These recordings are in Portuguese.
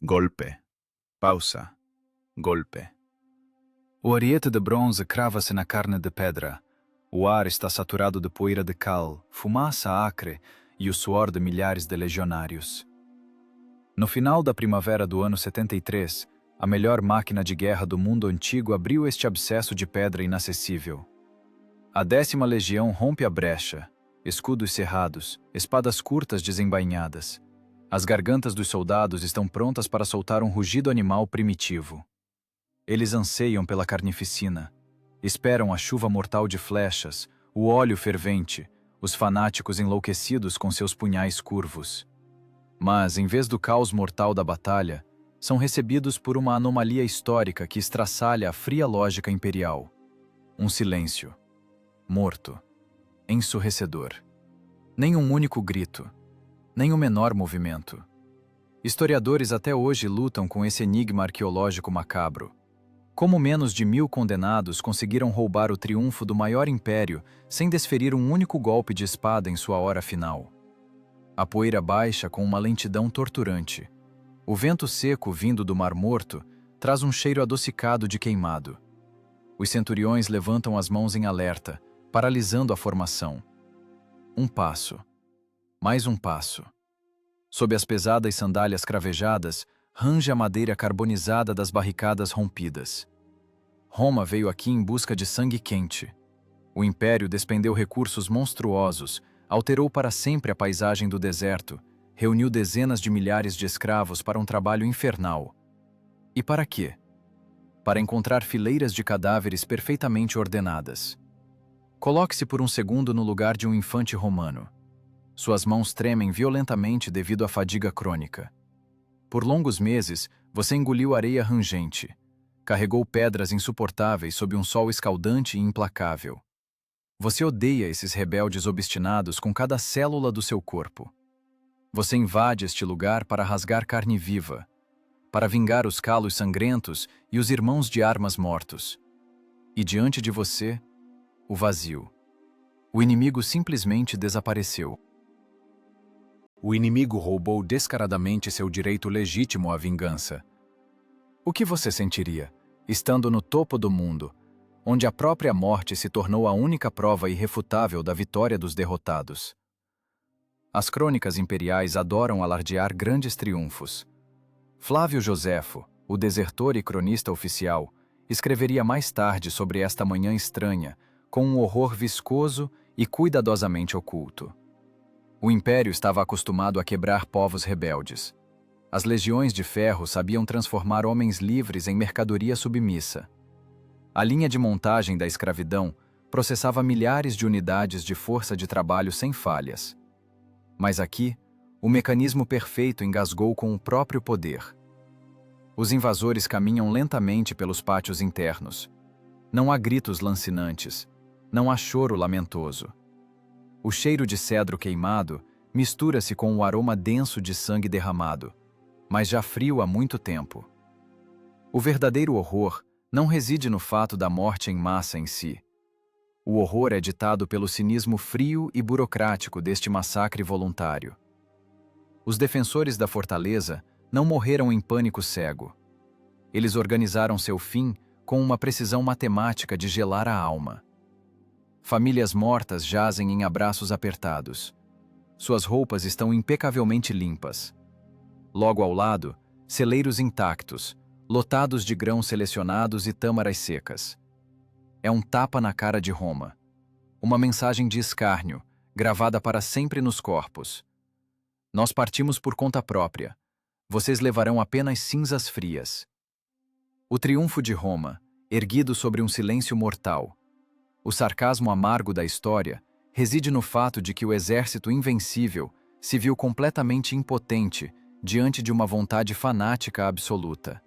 Golpe. Pausa. Golpe. O ariete de bronze crava-se na carne de pedra. O ar está saturado de poeira de cal, fumaça acre e o suor de milhares de legionários. No final da primavera do ano 73, a melhor máquina de guerra do mundo antigo abriu este abscesso de pedra inacessível. A 10ª Legião rompe a brecha, escudos cerrados, espadas curtas desembainhadas. As gargantas dos soldados estão prontas para soltar um rugido animal primitivo. Eles anseiam pela carnificina, esperam a chuva mortal de flechas, o óleo fervente, os fanáticos enlouquecidos com seus punhais curvos. Mas, em vez do caos mortal da batalha, são recebidos por uma anomalia histórica que estraçalha a fria lógica imperial. Um silêncio. Morto. Ensurdecedor. Nem um único grito. Nem o menor movimento. Historiadores até hoje lutam com esse enigma arqueológico macabro. Como menos de 1000 condenados conseguiram roubar o triunfo do maior império sem desferir um único golpe de espada em sua hora final? A poeira baixa com uma lentidão torturante. O vento seco vindo do Mar Morto traz um cheiro adocicado de queimado. Os centuriões levantam as mãos em alerta, paralisando a formação. Um passo. Mais um passo. Sob as pesadas sandálias cravejadas, range a madeira carbonizada das barricadas rompidas. Roma veio aqui em busca de sangue quente. O Império despendeu recursos monstruosos, alterou para sempre a paisagem do deserto, reuniu dezenas de milhares de escravos para um trabalho infernal. E para quê? Para encontrar fileiras de cadáveres perfeitamente ordenadas. Coloque-se por um segundo no lugar de um infante romano. Suas mãos tremem violentamente devido à fadiga crônica. Por longos meses, você engoliu areia rangente. Carregou pedras insuportáveis sob um sol escaldante e implacável. Você odeia esses rebeldes obstinados com cada célula do seu corpo. Você invade este lugar para rasgar carne viva, para vingar os calos sangrentos e os irmãos de armas mortos. E diante de você, o vazio. O inimigo simplesmente desapareceu. O inimigo roubou descaradamente seu direito legítimo à vingança. O que você sentiria, estando no topo do mundo, onde a própria morte se tornou a única prova irrefutável da vitória dos derrotados? As crônicas imperiais adoram alardear grandes triunfos. Flávio Joséfo, o desertor e cronista oficial, escreveria mais tarde sobre esta manhã estranha, com um horror viscoso e cuidadosamente oculto. O Império estava acostumado a quebrar povos rebeldes. As legiões de ferro sabiam transformar homens livres em mercadoria submissa. A linha de montagem da escravidão processava milhares de unidades de força de trabalho sem falhas. Mas aqui, o mecanismo perfeito engasgou com o próprio poder. Os invasores caminham lentamente pelos pátios internos. Não há gritos lancinantes, não há choro lamentoso. O cheiro de cedro queimado mistura-se com o aroma denso de sangue derramado, mas já frio há muito tempo. O verdadeiro horror não reside no fato da morte em massa em si. O horror é ditado pelo cinismo frio e burocrático deste massacre voluntário. Os defensores da fortaleza não morreram em pânico cego. Eles organizaram seu fim com uma precisão matemática de gelar a alma. Famílias mortas jazem em abraços apertados. Suas roupas estão impecavelmente limpas. Logo ao lado, celeiros intactos, lotados de grãos selecionados e tâmaras secas. É um tapa na cara de Roma. Uma mensagem de escárnio, gravada para sempre nos corpos. Nós partimos por conta própria. Vocês levarão apenas cinzas frias. O triunfo de Roma, erguido sobre um silêncio mortal. O sarcasmo amargo da história reside no fato de que o exército invencível se viu completamente impotente diante de uma vontade fanática absoluta.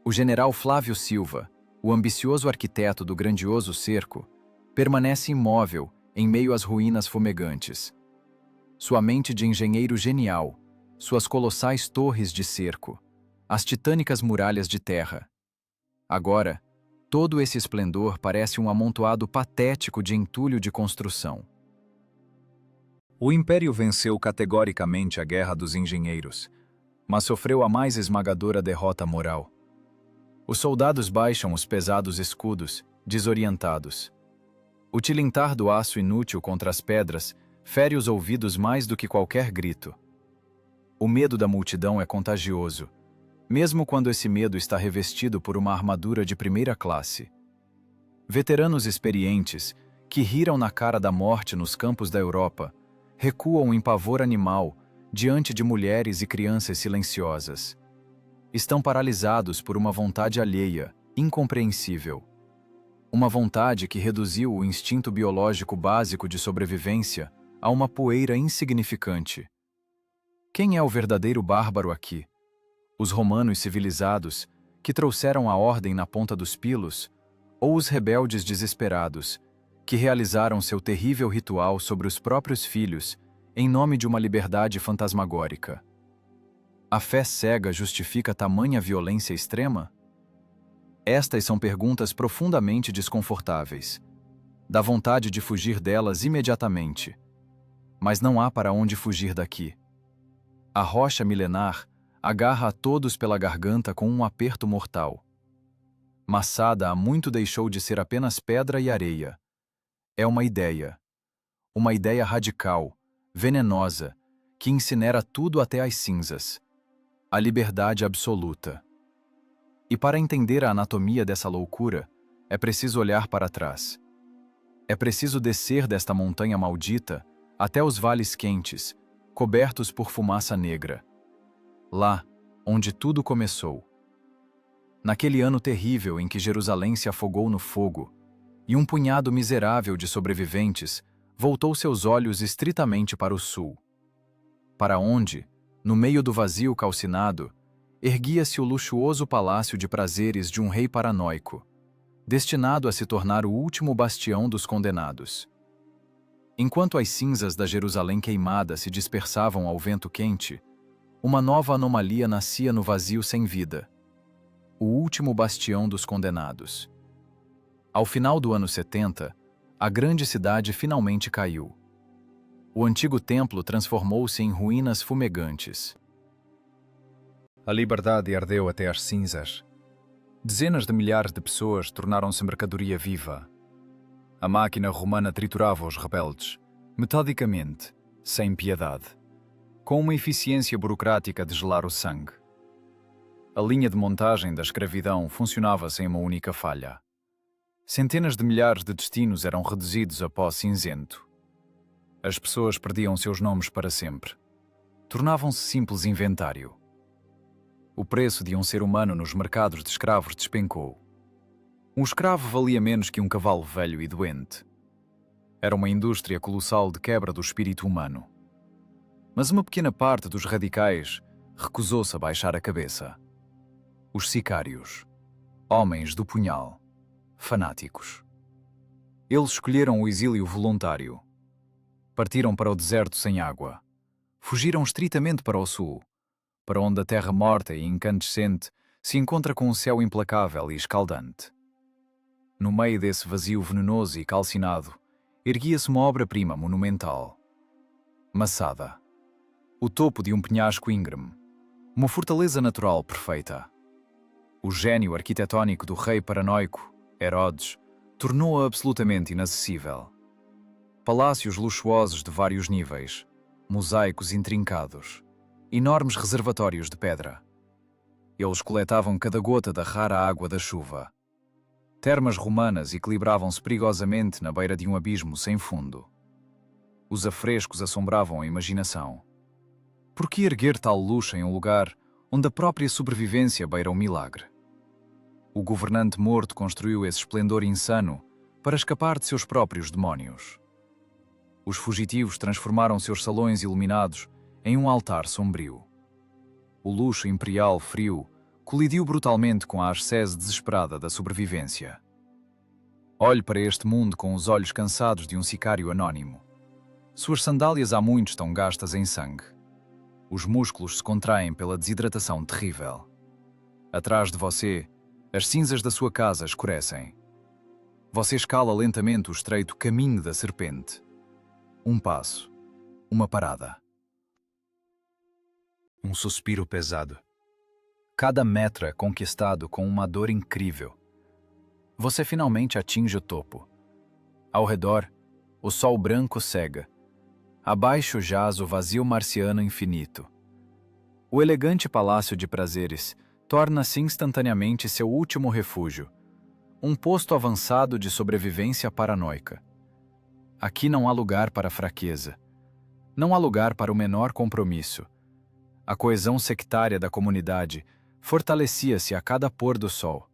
O general Flávio Silva, o ambicioso arquiteto do grandioso cerco, permanece imóvel em meio às ruínas fumegantes. Sua mente de engenheiro genial, suas colossais torres de cerco, as titânicas muralhas de terra. Agora, todo esse esplendor parece um amontoado patético de entulho de construção. O Império venceu categoricamente a Guerra dos Engenheiros, mas sofreu a mais esmagadora derrota moral. Os soldados baixam os pesados escudos, desorientados. O tilintar do aço inútil contra as pedras fere os ouvidos mais do que qualquer grito. O medo da multidão é contagioso, mesmo quando esse medo está revestido por uma armadura de primeira classe. Veteranos experientes, que riram na cara da morte nos campos da Europa, recuam em pavor animal diante de mulheres e crianças silenciosas. Estão paralisados por uma vontade alheia, incompreensível. Uma vontade que reduziu o instinto biológico básico de sobrevivência a uma poeira insignificante. Quem é o verdadeiro bárbaro aqui? Os romanos civilizados, que trouxeram a ordem na ponta dos pilos, ou os rebeldes desesperados, que realizaram seu terrível ritual sobre os próprios filhos em nome de uma liberdade fantasmagórica? A fé cega justifica tamanha violência extrema? Estas são perguntas profundamente desconfortáveis. Dá vontade de fugir delas imediatamente. Mas não há para onde fugir daqui. A rocha milenar agarra a todos pela garganta com um aperto mortal. Massada há muito deixou de ser apenas pedra e areia. É uma ideia radical, venenosa, que incinera tudo até as cinzas. A liberdade absoluta. E para entender a anatomia dessa loucura, é preciso olhar para trás. É preciso descer desta montanha maldita até os vales quentes, cobertos por fumaça negra. Lá, onde tudo começou. Naquele ano terrível em que Jerusalém se afogou no fogo, e um punhado miserável de sobreviventes voltou seus olhos estritamente para o sul. Para onde, no meio do vazio calcinado, erguia-se o luxuoso palácio de prazeres de um rei paranoico, destinado a se tornar o último bastião dos condenados. Enquanto as cinzas da Jerusalém queimada se dispersavam ao vento quente, uma nova anomalia nascia no vazio sem vida. O último bastião dos condenados. Ao final do ano 70, a grande cidade finalmente caiu. O antigo templo transformou-se em ruínas fumegantes. A liberdade ardeu até às cinzas. Dezenas de milhares de pessoas tornaram-se mercadoria viva. A máquina romana triturava os rebeldes, metodicamente, sem piedade, com uma eficiência burocrática de gelar o sangue. A linha de montagem da escravidão funcionava sem uma única falha. Centenas de milhares de destinos eram reduzidos a pó cinzento. As pessoas perdiam seus nomes para sempre. Tornavam-se simples inventário. O preço de um ser humano nos mercados de escravos despencou. Um escravo valia menos que um cavalo velho e doente. Era uma indústria colossal de quebra do espírito humano. Mas uma pequena parte dos radicais recusou-se a baixar a cabeça. Os sicários, homens do punhal, fanáticos. Eles escolheram o exílio voluntário. Partiram para o deserto sem água. Fugiram estritamente para o sul, para onde a terra morta e incandescente se encontra com um céu implacável e escaldante. No meio desse vazio venenoso e calcinado, erguia-se uma obra-prima monumental. Massada. O topo de um penhasco íngreme. Uma fortaleza natural perfeita. O gênio arquitetónico do rei paranoico, Herodes, tornou-a absolutamente inacessível. Palácios luxuosos de vários níveis, mosaicos intrincados, enormes reservatórios de pedra. Eles coletavam cada gota da rara água da chuva. Termas romanas equilibravam-se perigosamente na beira de um abismo sem fundo. Os afrescos assombravam a imaginação. Por que erguer tal luxo em um lugar onde a própria sobrevivência beira um milagre? O governante morto construiu esse esplendor insano para escapar de seus próprios demónios. Os fugitivos transformaram seus salões iluminados em um altar sombrio. O luxo imperial frio colidiu brutalmente com a ascese desesperada da sobrevivência. Olhe para este mundo com os olhos cansados de um sicário anônimo. Suas sandálias há muito estão gastas em sangue. Os músculos se contraem pela desidratação terrível. Atrás de você, as cinzas da sua casa escurecem. Você escala lentamente o estreito caminho da serpente. Um passo. Uma parada. um suspiro pesado. Cada metro é conquistado com uma dor incrível. Você finalmente atinge o topo. Ao redor, o sol branco cega. Abaixo jaz o vazio marciano infinito. O elegante palácio de prazeres torna-se instantaneamente seu último refúgio, um posto avançado de sobrevivência paranoica. Aqui não há lugar para fraqueza. Não há lugar para o menor compromisso. A coesão sectária da comunidade fortalecia-se a cada pôr do sol.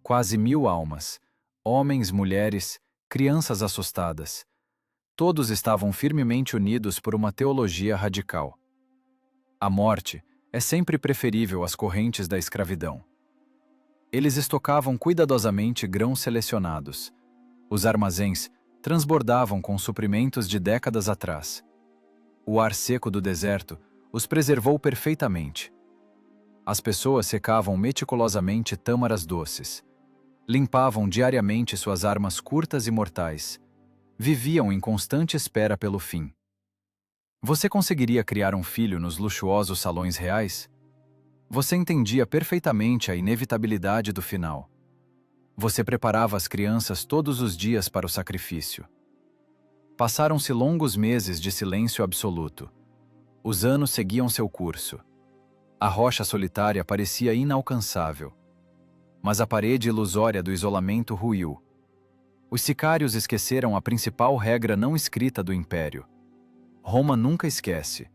Quase 1000 almas, homens, mulheres, crianças assustadas. Todos estavam firmemente unidos por uma teologia radical. A morte é sempre preferível às correntes da escravidão. Eles estocavam cuidadosamente grãos selecionados. Os armazéns transbordavam com suprimentos de décadas atrás. O ar seco do deserto os preservou perfeitamente. As pessoas secavam meticulosamente tâmaras doces. Limpavam diariamente suas armas curtas e mortais. Viviam em constante espera pelo fim. Você conseguiria criar um filho nos luxuosos salões reais? Você entendia perfeitamente a inevitabilidade do final. Você preparava as crianças todos os dias para o sacrifício. Passaram-se longos meses de silêncio absoluto. Os anos seguiam seu curso. A rocha solitária parecia inalcançável. Mas a parede ilusória do isolamento ruiu. Os sicários esqueceram a principal regra não escrita do império. Roma nunca esquece.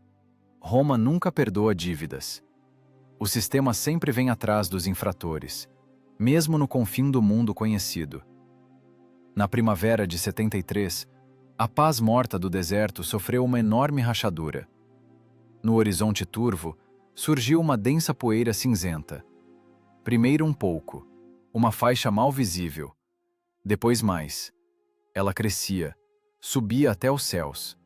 Roma nunca perdoa dívidas. O sistema sempre vem atrás dos infratores, mesmo no confim do mundo conhecido. Na primavera de 73, a paz morta do deserto sofreu uma enorme rachadura. No horizonte turvo, surgiu uma densa poeira cinzenta. Primeiro um pouco, uma faixa mal visível. Depois mais. Ela crescia, subia até os céus.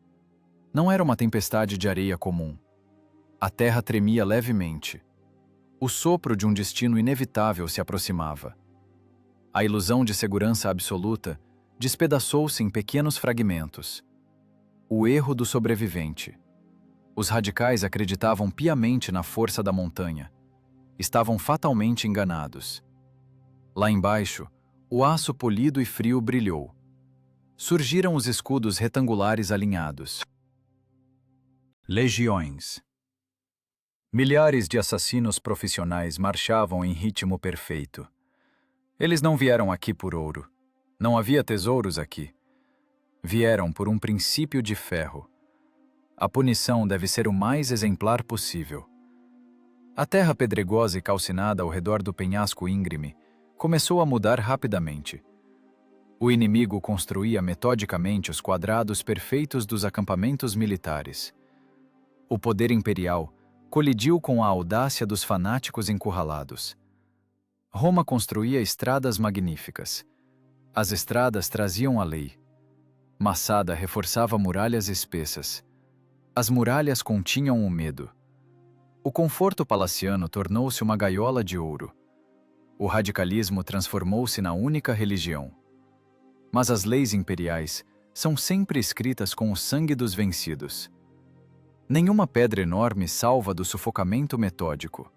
Não era uma tempestade de areia comum. A terra tremia levemente. O sopro de um destino inevitável se aproximava. A ilusão de segurança absoluta despedaçou-se em pequenos fragmentos. O erro do sobrevivente. Os radicais acreditavam piamente na força da montanha. Estavam fatalmente enganados. Lá embaixo, o aço polido e frio brilhou. Surgiram os escudos retangulares alinhados. Legiões. Milhares de assassinos profissionais marchavam em ritmo perfeito. Eles não vieram aqui por ouro. Não havia tesouros aqui. Vieram por um princípio de ferro. A punição deve ser o mais exemplar possível. A terra pedregosa e calcinada ao redor do penhasco íngreme começou a mudar rapidamente. O inimigo construía metodicamente os quadrados perfeitos dos acampamentos militares. O poder imperial colidiu com a audácia dos fanáticos encurralados. Roma construía estradas magníficas. As estradas traziam a lei. Massada reforçava muralhas espessas. As muralhas continham o medo. O conforto palaciano tornou-se uma gaiola de ouro. O radicalismo transformou-se na única religião. Mas as leis imperiais são sempre escritas com o sangue dos vencidos. Nenhuma pedra enorme salva do sufocamento metódico.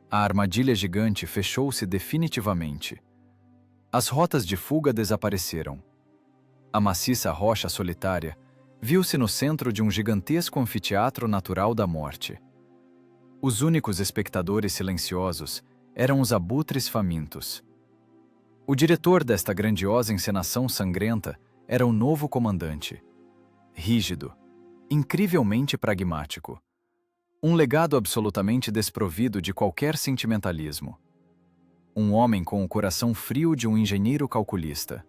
A armadilha gigante fechou-se definitivamente. As rotas de fuga desapareceram. A maciça rocha solitária viu-se no centro de um gigantesco anfiteatro natural da morte. Os únicos espectadores silenciosos eram os abutres famintos. O diretor desta grandiosa encenação sangrenta era o novo comandante. Rígido, incrivelmente pragmático. Um legado absolutamente desprovido de qualquer sentimentalismo. Um homem com o coração frio de um engenheiro calculista.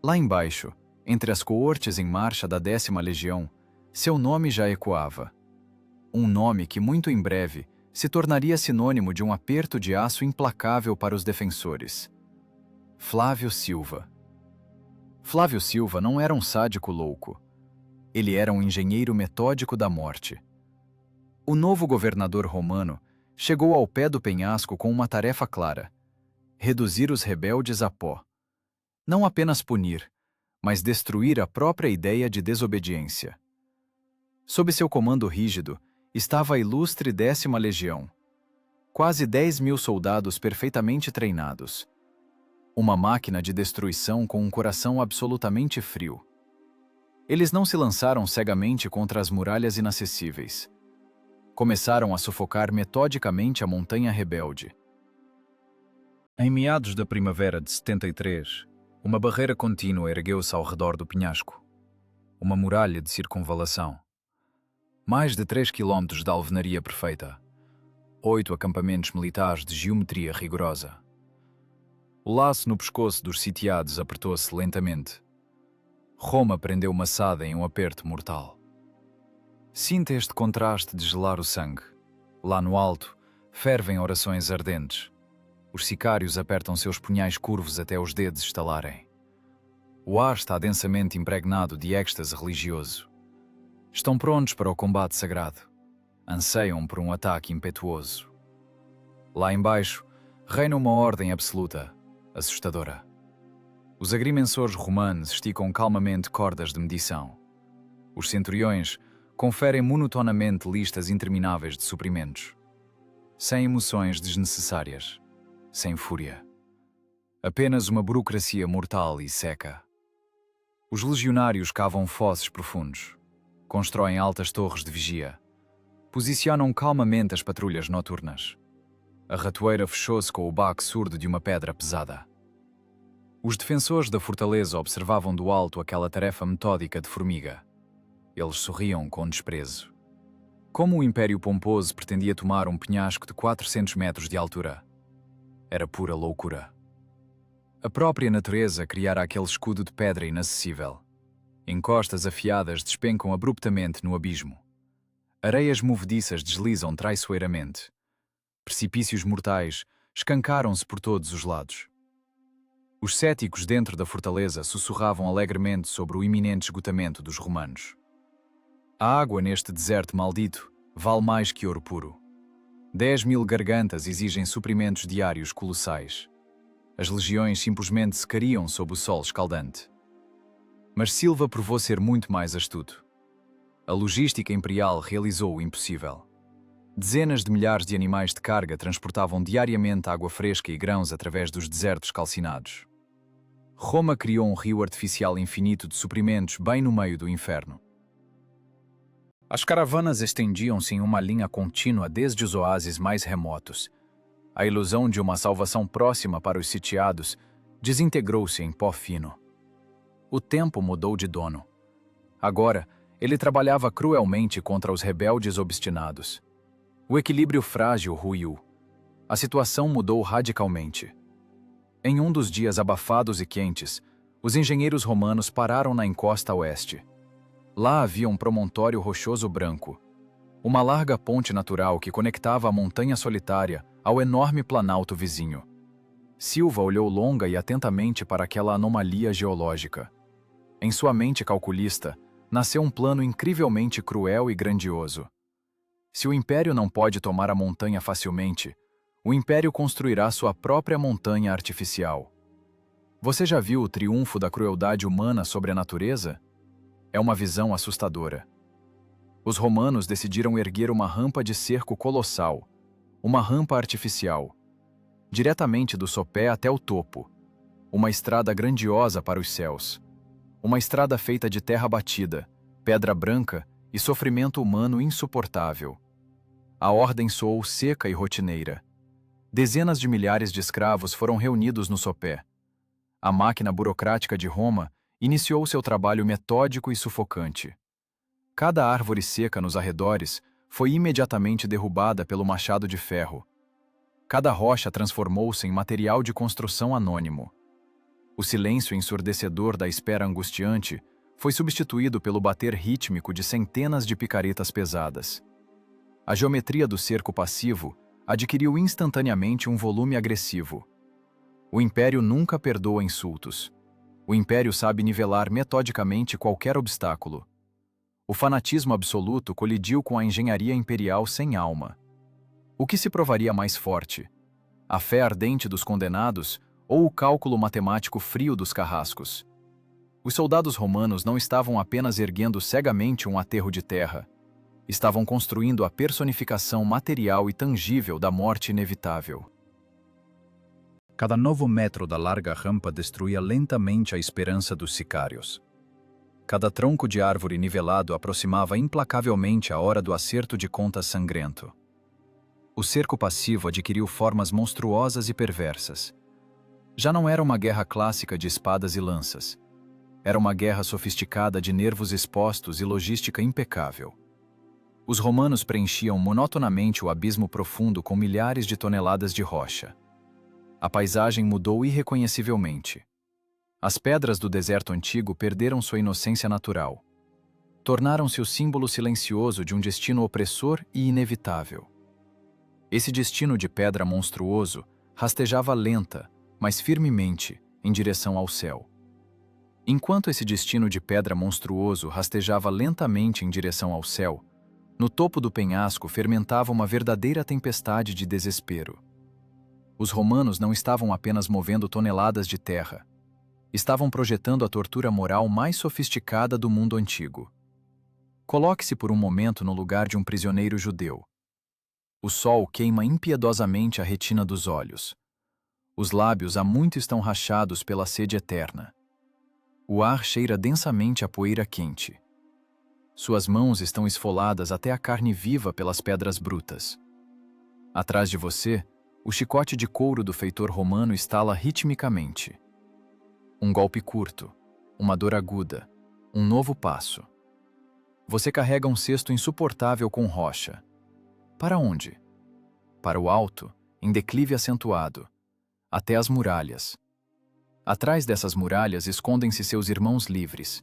Lá embaixo, entre as coortes em marcha da 10ª Legião, seu nome já ecoava. Um nome que muito em breve se tornaria sinônimo de um aperto de aço implacável para os defensores. Flávio Silva. Flávio Silva não era um sádico louco. Ele era um engenheiro metódico da morte. O novo governador romano chegou ao pé do penhasco com uma tarefa clara: reduzir os rebeldes a pó. Não apenas punir, mas destruir a própria ideia de desobediência. Sob seu comando rígido, estava a ilustre 10ª Legião. Quase 10.000 soldados perfeitamente treinados. Uma máquina de destruição com um coração absolutamente frio. Eles não se lançaram cegamente contra as muralhas inacessíveis. Começaram a sufocar metodicamente a montanha rebelde. Em meados da primavera de 73, uma barreira contínua ergueu-se ao redor do penhasco. Uma muralha de circunvalação. Mais de 3 quilómetros de alvenaria perfeita. 8 acampamentos militares de geometria rigorosa. O laço no pescoço dos sitiados apertou-se lentamente. Roma prendeu Massada em um aperto mortal. Sinta este contraste de gelar o sangue. Lá no alto, fervem orações ardentes. Os sicários apertam seus punhais curvos até os dedos estalarem. O ar está densamente impregnado de êxtase religioso. Estão prontos para o combate sagrado. Anseiam por um ataque impetuoso. Lá embaixo, reina uma ordem absoluta, assustadora. Os agrimensores romanos esticam calmamente cordas de medição. Os centuriões conferem monotonamente listas intermináveis de suprimentos. Sem emoções desnecessárias. Sem fúria. Apenas uma burocracia mortal e seca. Os legionários cavam fosses profundos. Constroem altas torres de vigia. Posicionam calmamente as patrulhas noturnas. A ratoeira fechou-se com o baque surdo de uma pedra pesada. Os defensores da fortaleza observavam do alto aquela tarefa metódica de formiga. Eles sorriam com desprezo. Como o Império Pomposo pretendia tomar um penhasco de 400 metros de altura? Era pura loucura. A própria natureza criara aquele escudo de pedra inacessível. Encostas afiadas despencam abruptamente no abismo. Areias movediças deslizam traiçoeiramente. Precipícios mortais escancaram-se por todos os lados. Os céticos dentro da fortaleza sussurravam alegremente sobre o iminente esgotamento dos romanos. A água neste deserto maldito vale mais que ouro puro. 10.000 gargantas exigem suprimentos diários colossais. As legiões simplesmente secariam sob o sol escaldante. Mas Silva provou ser muito mais astuto. A logística imperial realizou o impossível. Dezenas de milhares de animais de carga transportavam diariamente água fresca e grãos através dos desertos calcinados. Roma criou um rio artificial infinito de suprimentos bem no meio do inferno. As caravanas estendiam-se em uma linha contínua desde os oásis mais remotos. A ilusão de uma salvação próxima para os sitiados desintegrou-se em pó fino. O tempo mudou de dono. Agora, ele trabalhava cruelmente contra os rebeldes obstinados. O equilíbrio frágil ruiu. A situação mudou radicalmente. Em um dos dias abafados e quentes, os engenheiros romanos pararam na encosta oeste. Lá havia um promontório rochoso branco. Uma larga ponte natural que conectava a montanha solitária ao enorme planalto vizinho. Silva olhou longa e atentamente para aquela anomalia geológica. Em sua mente calculista, nasceu um plano incrivelmente cruel e grandioso. Se o Império não pode tomar a montanha facilmente, o Império construirá sua própria montanha artificial. Você já viu o triunfo da crueldade humana sobre a natureza? É uma visão assustadora. Os romanos decidiram erguer uma rampa de cerco colossal, uma rampa artificial, diretamente do sopé até o topo, uma estrada grandiosa para os céus, uma estrada feita de terra batida, pedra branca e sofrimento humano insuportável. A ordem soou seca e rotineira. Dezenas de milhares de escravos foram reunidos no sopé. A máquina burocrática de Roma iniciou seu trabalho metódico e sufocante. Cada árvore seca nos arredores foi imediatamente derrubada pelo machado de ferro. Cada rocha transformou-se em material de construção anônimo. O silêncio ensurdecedor da espera angustiante foi substituído pelo bater rítmico de centenas de picaretas pesadas. A geometria do cerco passivo adquiriu instantaneamente um volume agressivo. O Império nunca perdoa insultos. O Império sabe nivelar metodicamente qualquer obstáculo. O fanatismo absoluto colidiu com a engenharia imperial sem alma. O que se provaria mais forte? A fé ardente dos condenados ou o cálculo matemático frio dos carrascos? Os soldados romanos não estavam apenas erguendo cegamente um aterro de terra. estavam construindo a personificação material e tangível da morte inevitável. Cada novo metro da larga rampa destruía lentamente a esperança dos sicários. Cada tronco de árvore nivelado aproximava implacavelmente a hora do acerto de contas sangrento. O cerco passivo adquiriu formas monstruosas e perversas. Já não era uma guerra clássica de espadas e lanças. Era uma guerra sofisticada de nervos expostos e logística impecável. Os romanos preenchiam monotonamente o abismo profundo com milhares de toneladas de rocha. A paisagem mudou irreconhecivelmente. As pedras do deserto antigo perderam sua inocência natural. Tornaram-se o símbolo silencioso de um destino opressor e inevitável. Esse destino de pedra monstruoso rastejava lenta, mas firmemente, em direção ao céu. Enquanto esse destino de pedra monstruoso rastejava lentamente em direção ao céu, no topo do penhasco fermentava uma verdadeira tempestade de desespero. Os romanos não estavam apenas movendo toneladas de terra. Estavam projetando a tortura moral mais sofisticada do mundo antigo. Coloque-se por um momento no lugar de um prisioneiro judeu. O sol queima impiedosamente a retina dos olhos. Os lábios há muito estão rachados pela sede eterna. O ar cheira densamente a poeira quente. Suas mãos estão esfoladas até a carne viva pelas pedras brutas. Atrás de você, o chicote de couro do feitor romano estala ritmicamente. Um golpe curto, uma dor aguda, um novo passo. Você carrega um cesto insuportável com rocha. Para onde? Para o alto, em declive acentuado, até as muralhas. Atrás dessas muralhas escondem-se seus irmãos livres.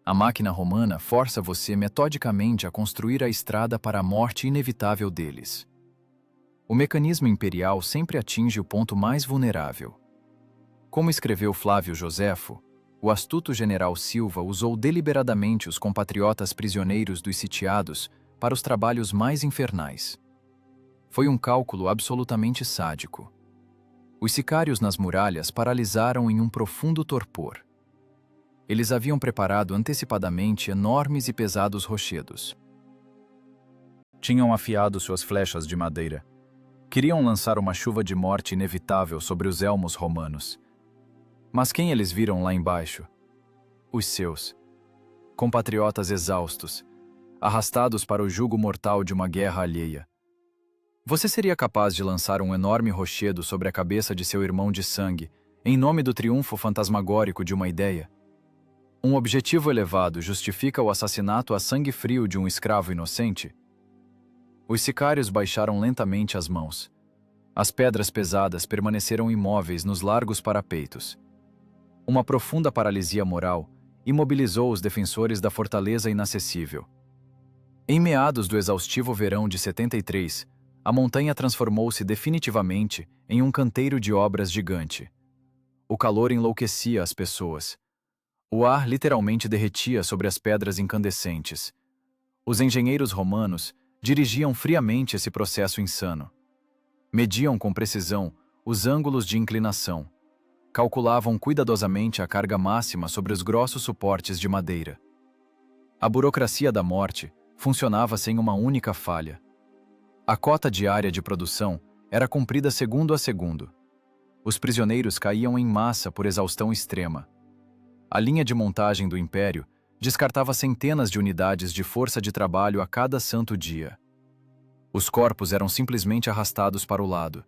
A máquina romana força você metodicamente a construir a estrada para a morte inevitável deles. O mecanismo imperial sempre atinge o ponto mais vulnerável. Como escreveu Flávio Joséfo, o astuto general Silva usou deliberadamente os compatriotas prisioneiros dos sitiados para os trabalhos mais infernais. Foi um cálculo absolutamente sádico. Os sicários nas muralhas paralisaram em um profundo torpor. Eles haviam preparado antecipadamente enormes e pesados rochedos. Tinham afiado suas flechas de madeira. Queriam lançar uma chuva de morte inevitável sobre os elmos romanos. Mas quem eles viram lá embaixo? Os seus. Compatriotas exaustos, arrastados para o jugo mortal de uma guerra alheia. Você seria capaz de lançar um enorme rochedo sobre a cabeça de seu irmão de sangue, em nome do triunfo fantasmagórico de uma ideia? Um objetivo elevado justifica o assassinato a sangue frio de um escravo inocente? Os sicários baixaram lentamente as mãos. As pedras pesadas permaneceram imóveis nos largos parapeitos. Uma profunda paralisia moral imobilizou os defensores da fortaleza inacessível. Em meados do exaustivo verão de 73, a montanha transformou-se definitivamente em um canteiro de obras gigante. O calor enlouquecia as pessoas. O ar literalmente derretia sobre as pedras incandescentes. Os engenheiros romanos dirigiam friamente esse processo insano. Mediam com precisão os ângulos de inclinação. Calculavam cuidadosamente a carga máxima sobre os grossos suportes de madeira. A burocracia da morte funcionava sem uma única falha. A cota diária de produção era cumprida segundo a segundo. Os prisioneiros caíam em massa por exaustão extrema. A linha de montagem do Império descartava centenas de unidades de força de trabalho a cada santo dia. Os corpos eram simplesmente arrastados para o lado.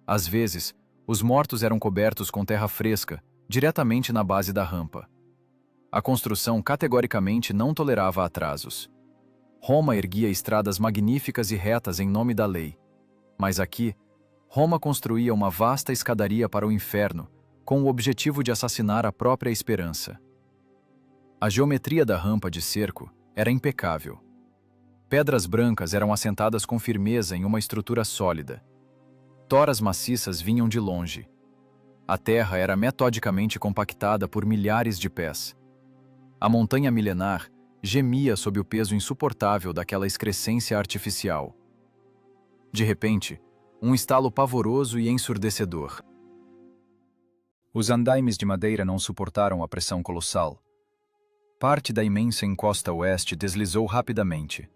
Às vezes, os mortos eram cobertos com terra fresca, diretamente na base da rampa. A construção categoricamente não tolerava atrasos. Roma erguia estradas magníficas e retas em nome da lei. Mas aqui, Roma construía uma vasta escadaria para o inferno, com o objetivo de assassinar a própria esperança. A geometria da rampa de cerco era impecável. Pedras brancas eram assentadas com firmeza em uma estrutura sólida. Toras maciças vinham de longe. A terra era metodicamente compactada por milhares de pés. A montanha milenar gemia sob o peso insuportável daquela excrescência artificial. De repente, um estalo pavoroso e ensurdecedor. Os andaimes de madeira não suportaram a pressão colossal. Parte da imensa encosta oeste deslizou rapidamente,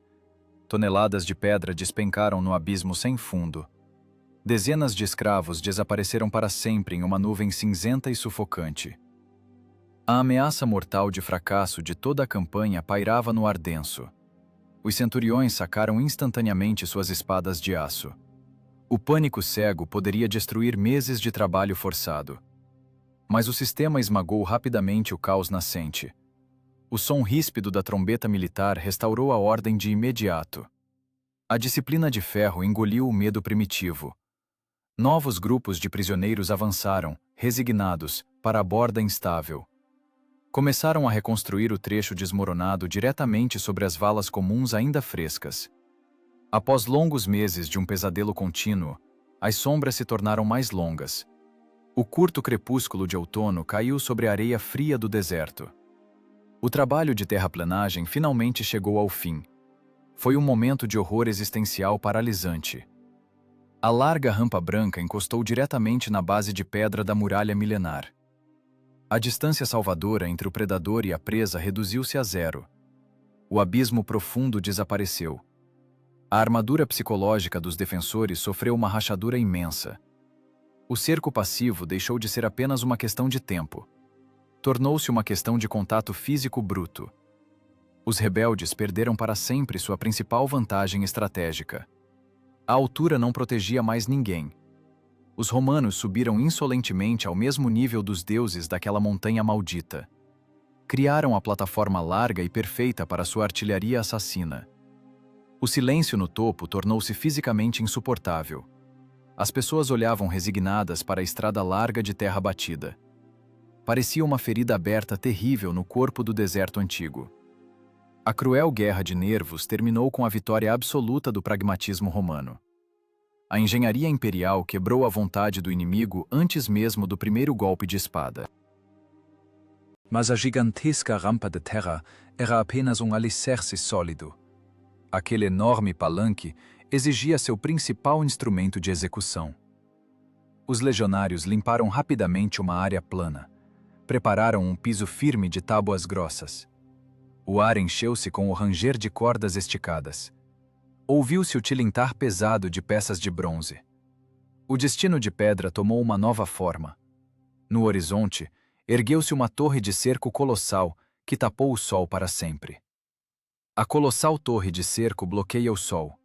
toneladas de pedra despencaram no abismo sem fundo. Dezenas de escravos desapareceram para sempre em uma nuvem cinzenta e sufocante. A ameaça mortal de fracasso de toda a campanha pairava no ar denso. Os centuriões sacaram instantaneamente suas espadas de aço. O pânico cego poderia destruir meses de trabalho forçado. Mas o sistema esmagou rapidamente o caos nascente. O som ríspido da trombeta militar restaurou a ordem de imediato. A disciplina de ferro engoliu o medo primitivo. Novos grupos de prisioneiros avançaram, resignados, para a borda instável. Começaram a reconstruir o trecho desmoronado diretamente sobre as valas comuns ainda frescas. Após longos meses de um pesadelo contínuo, as sombras se tornaram mais longas. O curto crepúsculo de outono caiu sobre a areia fria do deserto. O trabalho de terraplenagem finalmente chegou ao fim. Foi um momento de horror existencial paralisante. A larga rampa branca encostou diretamente na base de pedra da muralha milenar. A distância salvadora entre o predador e a presa reduziu-se a zero. O abismo profundo desapareceu. A armadura psicológica dos defensores sofreu uma rachadura imensa. O cerco passivo deixou de ser apenas uma questão de tempo. Tornou-se uma questão de contato físico bruto. Os rebeldes perderam para sempre sua principal vantagem estratégica. A altura não protegia mais ninguém. Os romanos subiram insolentemente ao mesmo nível dos deuses daquela montanha maldita. Criaram a plataforma larga e perfeita para sua artilharia assassina. O silêncio no topo tornou-se fisicamente insuportável. As pessoas olhavam resignadas para a estrada larga de terra batida. Parecia uma ferida aberta terrível no corpo do deserto antigo. A cruel guerra de nervos terminou com a vitória absoluta do pragmatismo romano. A engenharia imperial quebrou a vontade do inimigo antes mesmo do primeiro golpe de espada. Mas a gigantesca rampa de terra era apenas um alicerce sólido. Aquele enorme palanque exigia seu principal instrumento de execução. Os legionários limparam rapidamente uma área plana. Prepararam um piso firme de tábuas grossas. O ar encheu-se com o ranger de cordas esticadas. Ouviu-se o tilintar pesado de peças de bronze. O destino de pedra tomou uma nova forma. No horizonte, ergueu-se uma torre de cerco colossal que tapou o sol para sempre. A colossal torre de cerco bloqueia o sol.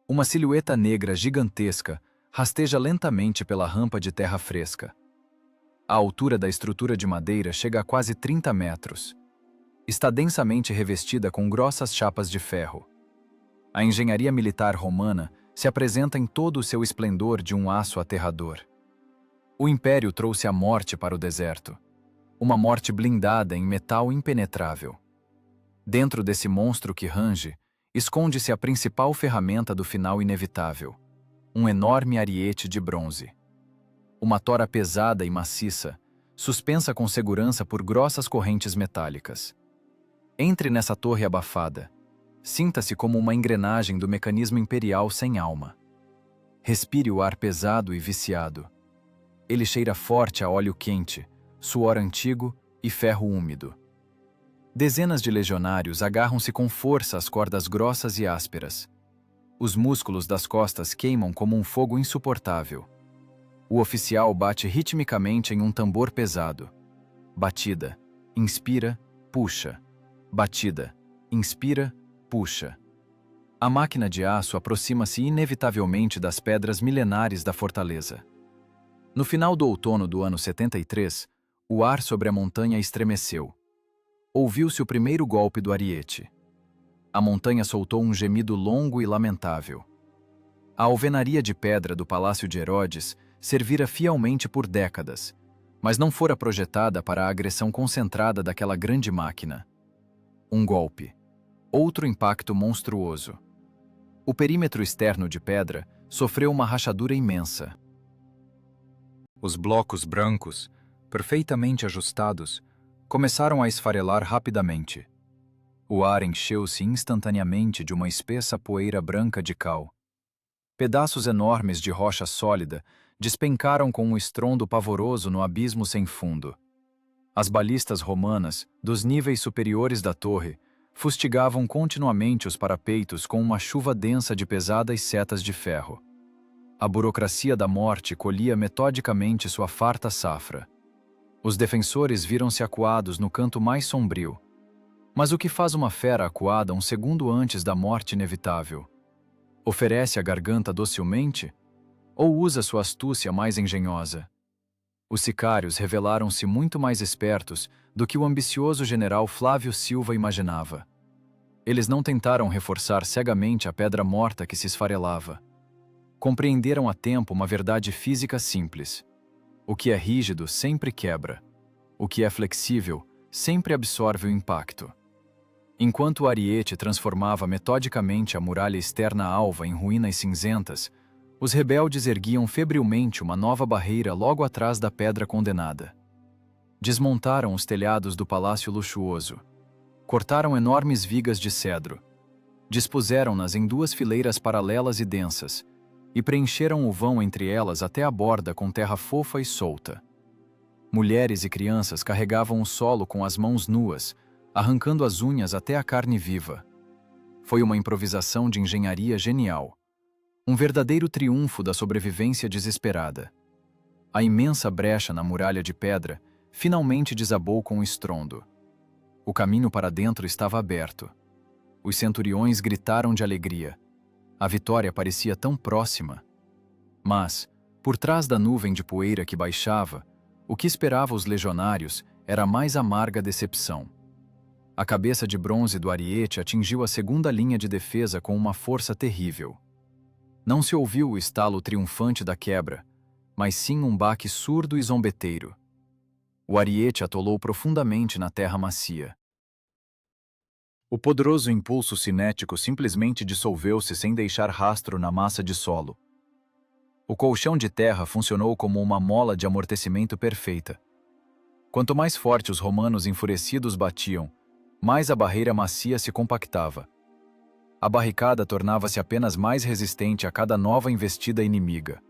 Uma silhueta negra gigantesca rasteja lentamente pela rampa de terra fresca. A altura da estrutura de madeira chega a quase 30 metros. Está densamente revestida com grossas chapas de ferro. A engenharia militar romana se apresenta em todo o seu esplendor de um aço aterrador. O Império trouxe a morte para o deserto. Uma morte blindada em metal impenetrável. Dentro desse monstro que range, esconde-se a principal ferramenta do final inevitável. Um enorme ariete de bronze. Uma tora pesada e maciça, suspensa com segurança por grossas correntes metálicas. Entre nessa torre abafada. Sinta-se como uma engrenagem do mecanismo imperial sem alma. Respire o ar pesado e viciado. Ele cheira forte a óleo quente, suor antigo e ferro úmido. Dezenas de legionários agarram-se com força às cordas grossas e ásperas. Os músculos das costas queimam como um fogo insuportável. O oficial bate ritmicamente em um tambor pesado. Batida. Inspira, puxa. Batida. Inspira, puxa. A máquina de aço aproxima-se inevitavelmente das pedras milenares da fortaleza. No final do outono do ano 73, o ar sobre a montanha estremeceu. Ouviu-se o primeiro golpe do ariete. A montanha soltou um gemido longo e lamentável. A alvenaria de pedra do Palácio de Herodes servira fielmente por décadas, mas não fora projetada para a agressão concentrada daquela grande máquina. Um golpe. Outro impacto monstruoso. O perímetro externo de pedra sofreu uma rachadura imensa. Os blocos brancos, perfeitamente ajustados, começaram a esfarelar rapidamente. O ar encheu-se instantaneamente de uma espessa poeira branca de cal. Pedaços enormes de rocha sólida despencaram com um estrondo pavoroso no abismo sem fundo. As balistas romanas, dos níveis superiores da torre, fustigavam continuamente os parapeitos com uma chuva densa de pesadas setas de ferro. A burocracia da morte colhia metodicamente sua farta safra. Os defensores viram-se acuados no canto mais sombrio. Mas o que faz uma fera acuada um segundo antes da morte inevitável? Oferece a garganta docilmente? Ou usa sua astúcia mais engenhosa? Os sicários revelaram-se muito mais espertos do que o ambicioso general Flávio Silva imaginava. Eles não tentaram reforçar cegamente a pedra morta que se esfarelava. Compreenderam a tempo uma verdade física simples. O que é rígido sempre quebra. O que é flexível sempre absorve o impacto. Enquanto o ariete transformava metodicamente a muralha externa alva em ruínas cinzentas, os rebeldes erguiam febrilmente uma nova barreira logo atrás da pedra condenada. Desmontaram os telhados do palácio luxuoso. Cortaram enormes vigas de cedro. Dispuseram-nas em duas fileiras paralelas e densas, e preencheram o vão entre elas até a borda com terra fofa e solta. Mulheres e crianças carregavam o solo com as mãos nuas, arrancando as unhas até a carne viva. Foi uma improvisação de engenharia genial. Um verdadeiro triunfo da sobrevivência desesperada. A imensa brecha na muralha de pedra finalmente desabou com um estrondo. O caminho para dentro estava aberto. Os centuriões gritaram de alegria. A vitória parecia tão próxima. Mas, por trás da nuvem de poeira que baixava, o que esperava os legionários era a mais amarga decepção. A cabeça de bronze do ariete atingiu a segunda linha de defesa com uma força terrível. Não se ouviu o estalo triunfante da quebra, mas sim um baque surdo e zombeteiro. O ariete atolou profundamente na terra macia. O poderoso impulso cinético simplesmente dissolveu-se sem deixar rastro na massa de solo. O colchão de terra funcionou como uma mola de amortecimento perfeita. Quanto mais forte os romanos enfurecidos batiam, mais a barreira macia se compactava. A barricada tornava-se apenas mais resistente a cada nova investida inimiga.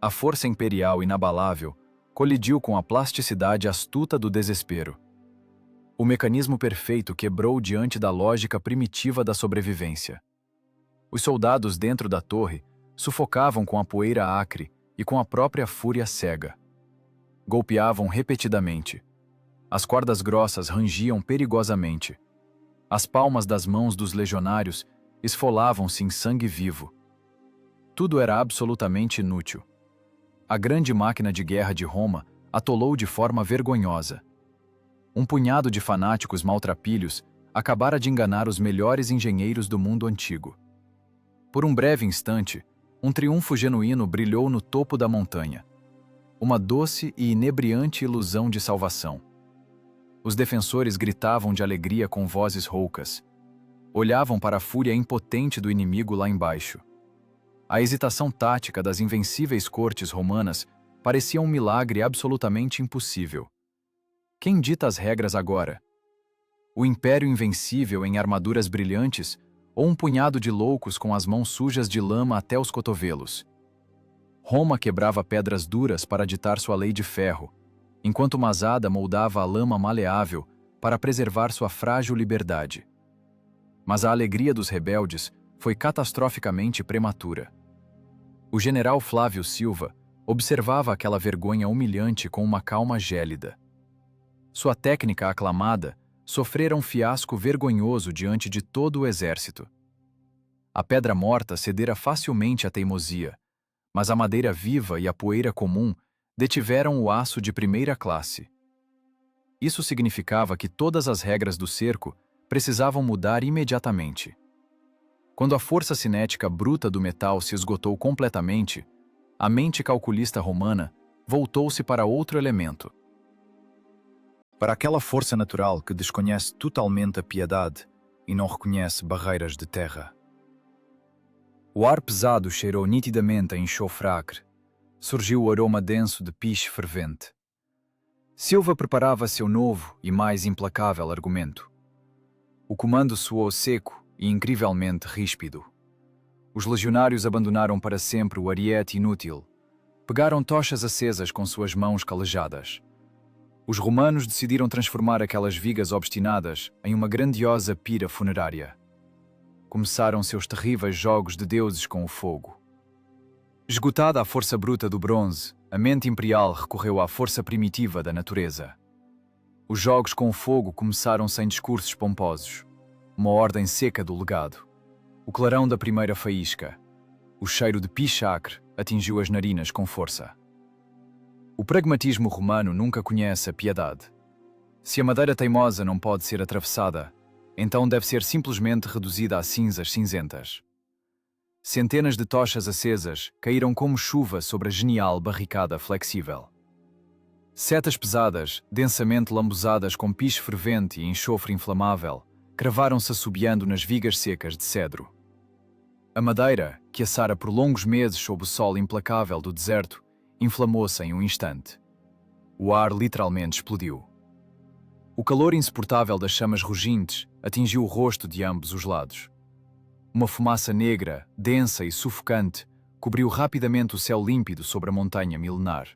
A força imperial inabalável colidiu com a plasticidade astuta do desespero. O mecanismo perfeito quebrou diante da lógica primitiva da sobrevivência. Os soldados dentro da torre sufocavam com a poeira acre e com a própria fúria cega. Golpeavam repetidamente. As cordas grossas rangiam perigosamente. As palmas das mãos dos legionários esfolavam-se em sangue vivo. Tudo era absolutamente inútil. A grande máquina de guerra de Roma atolou de forma vergonhosa. Um punhado de fanáticos maltrapilhos acabara de enganar os melhores engenheiros do mundo antigo. Por um breve instante, um triunfo genuíno brilhou no topo da montanha. Uma doce e inebriante ilusão de salvação. Os defensores gritavam de alegria com vozes roucas. Olhavam para a fúria impotente do inimigo lá embaixo. A hesitação tática das invencíveis cortes romanas parecia um milagre absolutamente impossível. Quem dita as regras agora? O império invencível em armaduras brilhantes ou um punhado de loucos com as mãos sujas de lama até os cotovelos? Roma quebrava pedras duras para ditar sua lei de ferro, enquanto Masada moldava a lama maleável para preservar sua frágil liberdade. Mas a alegria dos rebeldes foi catastroficamente prematura. O general Flávio Silva observava aquela vergonha humilhante com uma calma gélida. Sua técnica aclamada sofrera um fiasco vergonhoso diante de todo o exército. A pedra morta cedera facilmente à teimosia, mas a madeira viva e a poeira comum detiveram o aço de primeira classe. Isso significava que todas as regras do cerco precisavam mudar imediatamente. Quando a força cinética bruta do metal se esgotou completamente, a mente calculista romana voltou-se para outro elemento. Para aquela força natural que desconhece totalmente a piedade e não reconhece barreiras de terra. O ar pesado cheirou nitidamente a enxofre acre. Surgiu o aroma denso de piche fervente. Silva preparava seu novo e mais implacável argumento. O comando soou seco e incrivelmente ríspido. Os legionários abandonaram para sempre o ariete inútil. Pegaram tochas acesas com suas mãos calejadas. Os romanos decidiram transformar aquelas vigas obstinadas em uma grandiosa pira funerária. Começaram seus terríveis jogos de deuses com o fogo. Esgotada a força bruta do bronze, a mente imperial recorreu à força primitiva da natureza. Os jogos com o fogo começaram sem discursos pomposos, uma ordem seca do legado. O clarão da primeira faísca, o cheiro de pichacre atingiu as narinas com força. O pragmatismo romano nunca conhece a piedade. Se a madeira teimosa não pode ser atravessada, então deve ser simplesmente reduzida a cinzas cinzentas. Centenas de tochas acesas caíram como chuva sobre a genial barricada flexível. Setas pesadas, densamente lambuzadas com piche fervente e enxofre inflamável, cravaram-se assobiando nas vigas secas de cedro. A madeira, que assara por longos meses sob o sol implacável do deserto, inflamou-se em um instante. O ar literalmente explodiu. O calor insuportável das chamas rugentes atingiu o rosto de ambos os lados. Uma fumaça negra, densa e sufocante, cobriu rapidamente o céu límpido sobre a montanha milenar.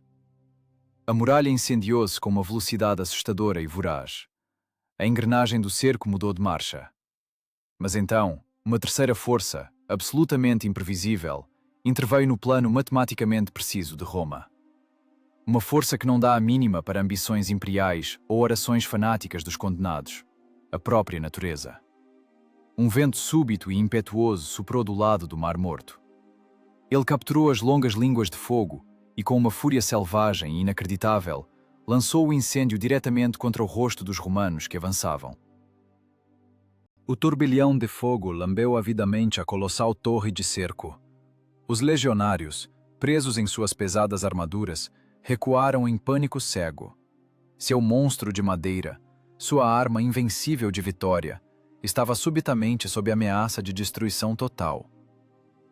A muralha incendiou-se com uma velocidade assustadora e voraz. A engrenagem do cerco mudou de marcha. Mas então, uma terceira força, absolutamente imprevisível, interveio no plano matematicamente preciso de Roma. Uma força que não dá a mínima para ambições imperiais ou orações fanáticas dos condenados, a própria natureza. Um vento súbito e impetuoso soprou do lado do Mar Morto. Ele capturou as longas línguas de fogo e, com uma fúria selvagem e inacreditável, lançou o incêndio diretamente contra o rosto dos romanos que avançavam. O turbilhão de fogo lambeu avidamente a colossal torre de cerco. Os legionários, presos em suas pesadas armaduras, recuaram em pânico cego. Seu monstro de madeira, sua arma invencível de vitória, estava subitamente sob ameaça de destruição total.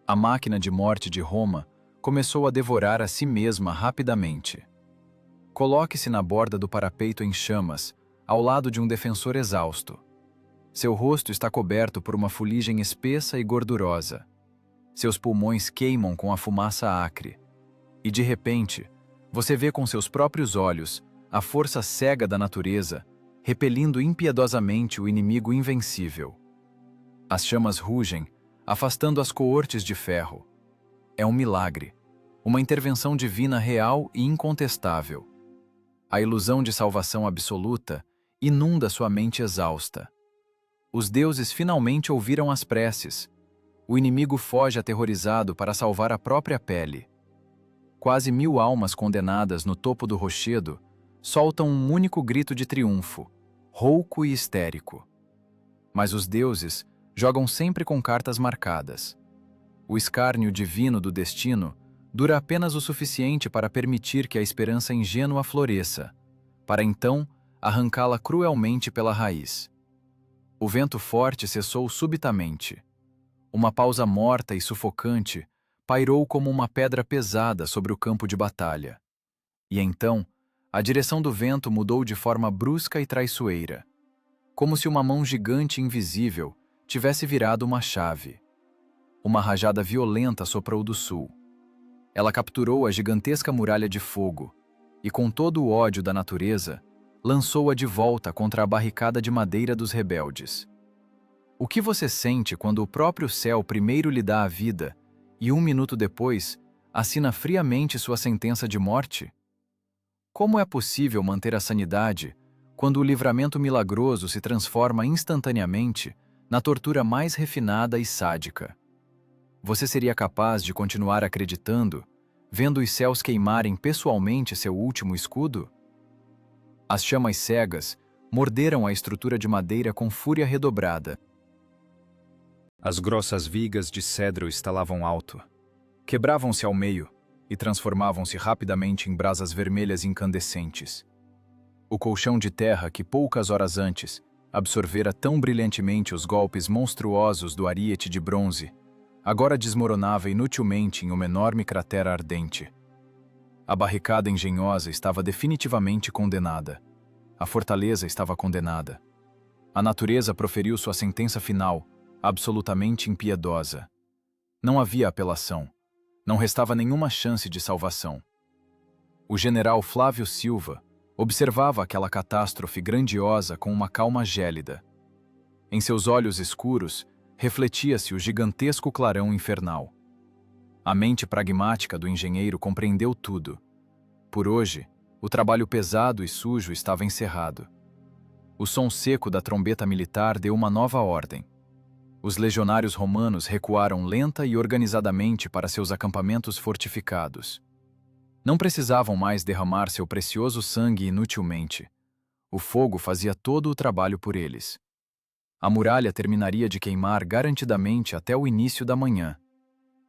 A máquina de morte de Roma começou a devorar a si mesma rapidamente. Coloque-se na borda do parapeito em chamas, ao lado de um defensor exausto. Seu rosto está coberto por uma fuligem espessa e gordurosa. Seus pulmões queimam com a fumaça acre. E, de repente, você vê com seus próprios olhos a força cega da natureza repelindo impiedosamente o inimigo invencível. As chamas rugem, afastando as coortes de ferro. É um milagre, uma intervenção divina real e incontestável. A ilusão de salvação absoluta inunda sua mente exausta. Os deuses finalmente ouviram as preces. O inimigo foge aterrorizado para salvar a própria pele. Quase 1000 almas condenadas no topo do rochedo soltam um único grito de triunfo, rouco e histérico. Mas os deuses jogam sempre com cartas marcadas. O escárnio divino do destino dura apenas o suficiente para permitir que a esperança ingênua floresça, para então arrancá-la cruelmente pela raiz. O vento forte cessou subitamente. Uma pausa morta e sufocante pairou como uma pedra pesada sobre o campo de batalha. E então, a direção do vento mudou de forma brusca e traiçoeira, como se uma mão gigante invisível tivesse virado uma chave. Uma rajada violenta soprou do sul. Ela capturou a gigantesca muralha de fogo e, com todo o ódio da natureza, lançou-a de volta contra a barricada de madeira dos rebeldes. O que você sente quando o próprio céu primeiro lhe dá a vida e 1 minuto depois assina friamente sua sentença de morte? Como é possível manter a sanidade quando o livramento milagroso se transforma instantaneamente na tortura mais refinada e sádica? Você seria capaz de continuar acreditando, vendo os céus queimarem pessoalmente seu último escudo? As chamas cegas morderam a estrutura de madeira com fúria redobrada. As grossas vigas de cedro estalavam alto, quebravam-se ao meio e transformavam-se rapidamente em brasas vermelhas incandescentes. O colchão de terra que poucas horas antes absorvera tão brilhantemente os golpes monstruosos do ariete de bronze, agora desmoronava inutilmente em uma enorme cratera ardente. A barricada engenhosa estava definitivamente condenada. A fortaleza estava condenada. A natureza proferiu sua sentença final, absolutamente impiedosa. Não havia apelação. Não restava nenhuma chance de salvação. O general Flávio Silva, Observava aquela catástrofe grandiosa com uma calma gélida. Em seus olhos escuros, refletia-se o gigantesco clarão infernal. A mente pragmática do engenheiro compreendeu tudo. Por hoje, o trabalho pesado e sujo estava encerrado. O som seco da trombeta militar deu uma nova ordem. Os legionários romanos recuaram lenta e organizadamente para seus acampamentos fortificados. Não precisavam mais derramar seu precioso sangue inutilmente. O fogo fazia todo o trabalho por eles. A muralha terminaria de queimar garantidamente até o início da manhã.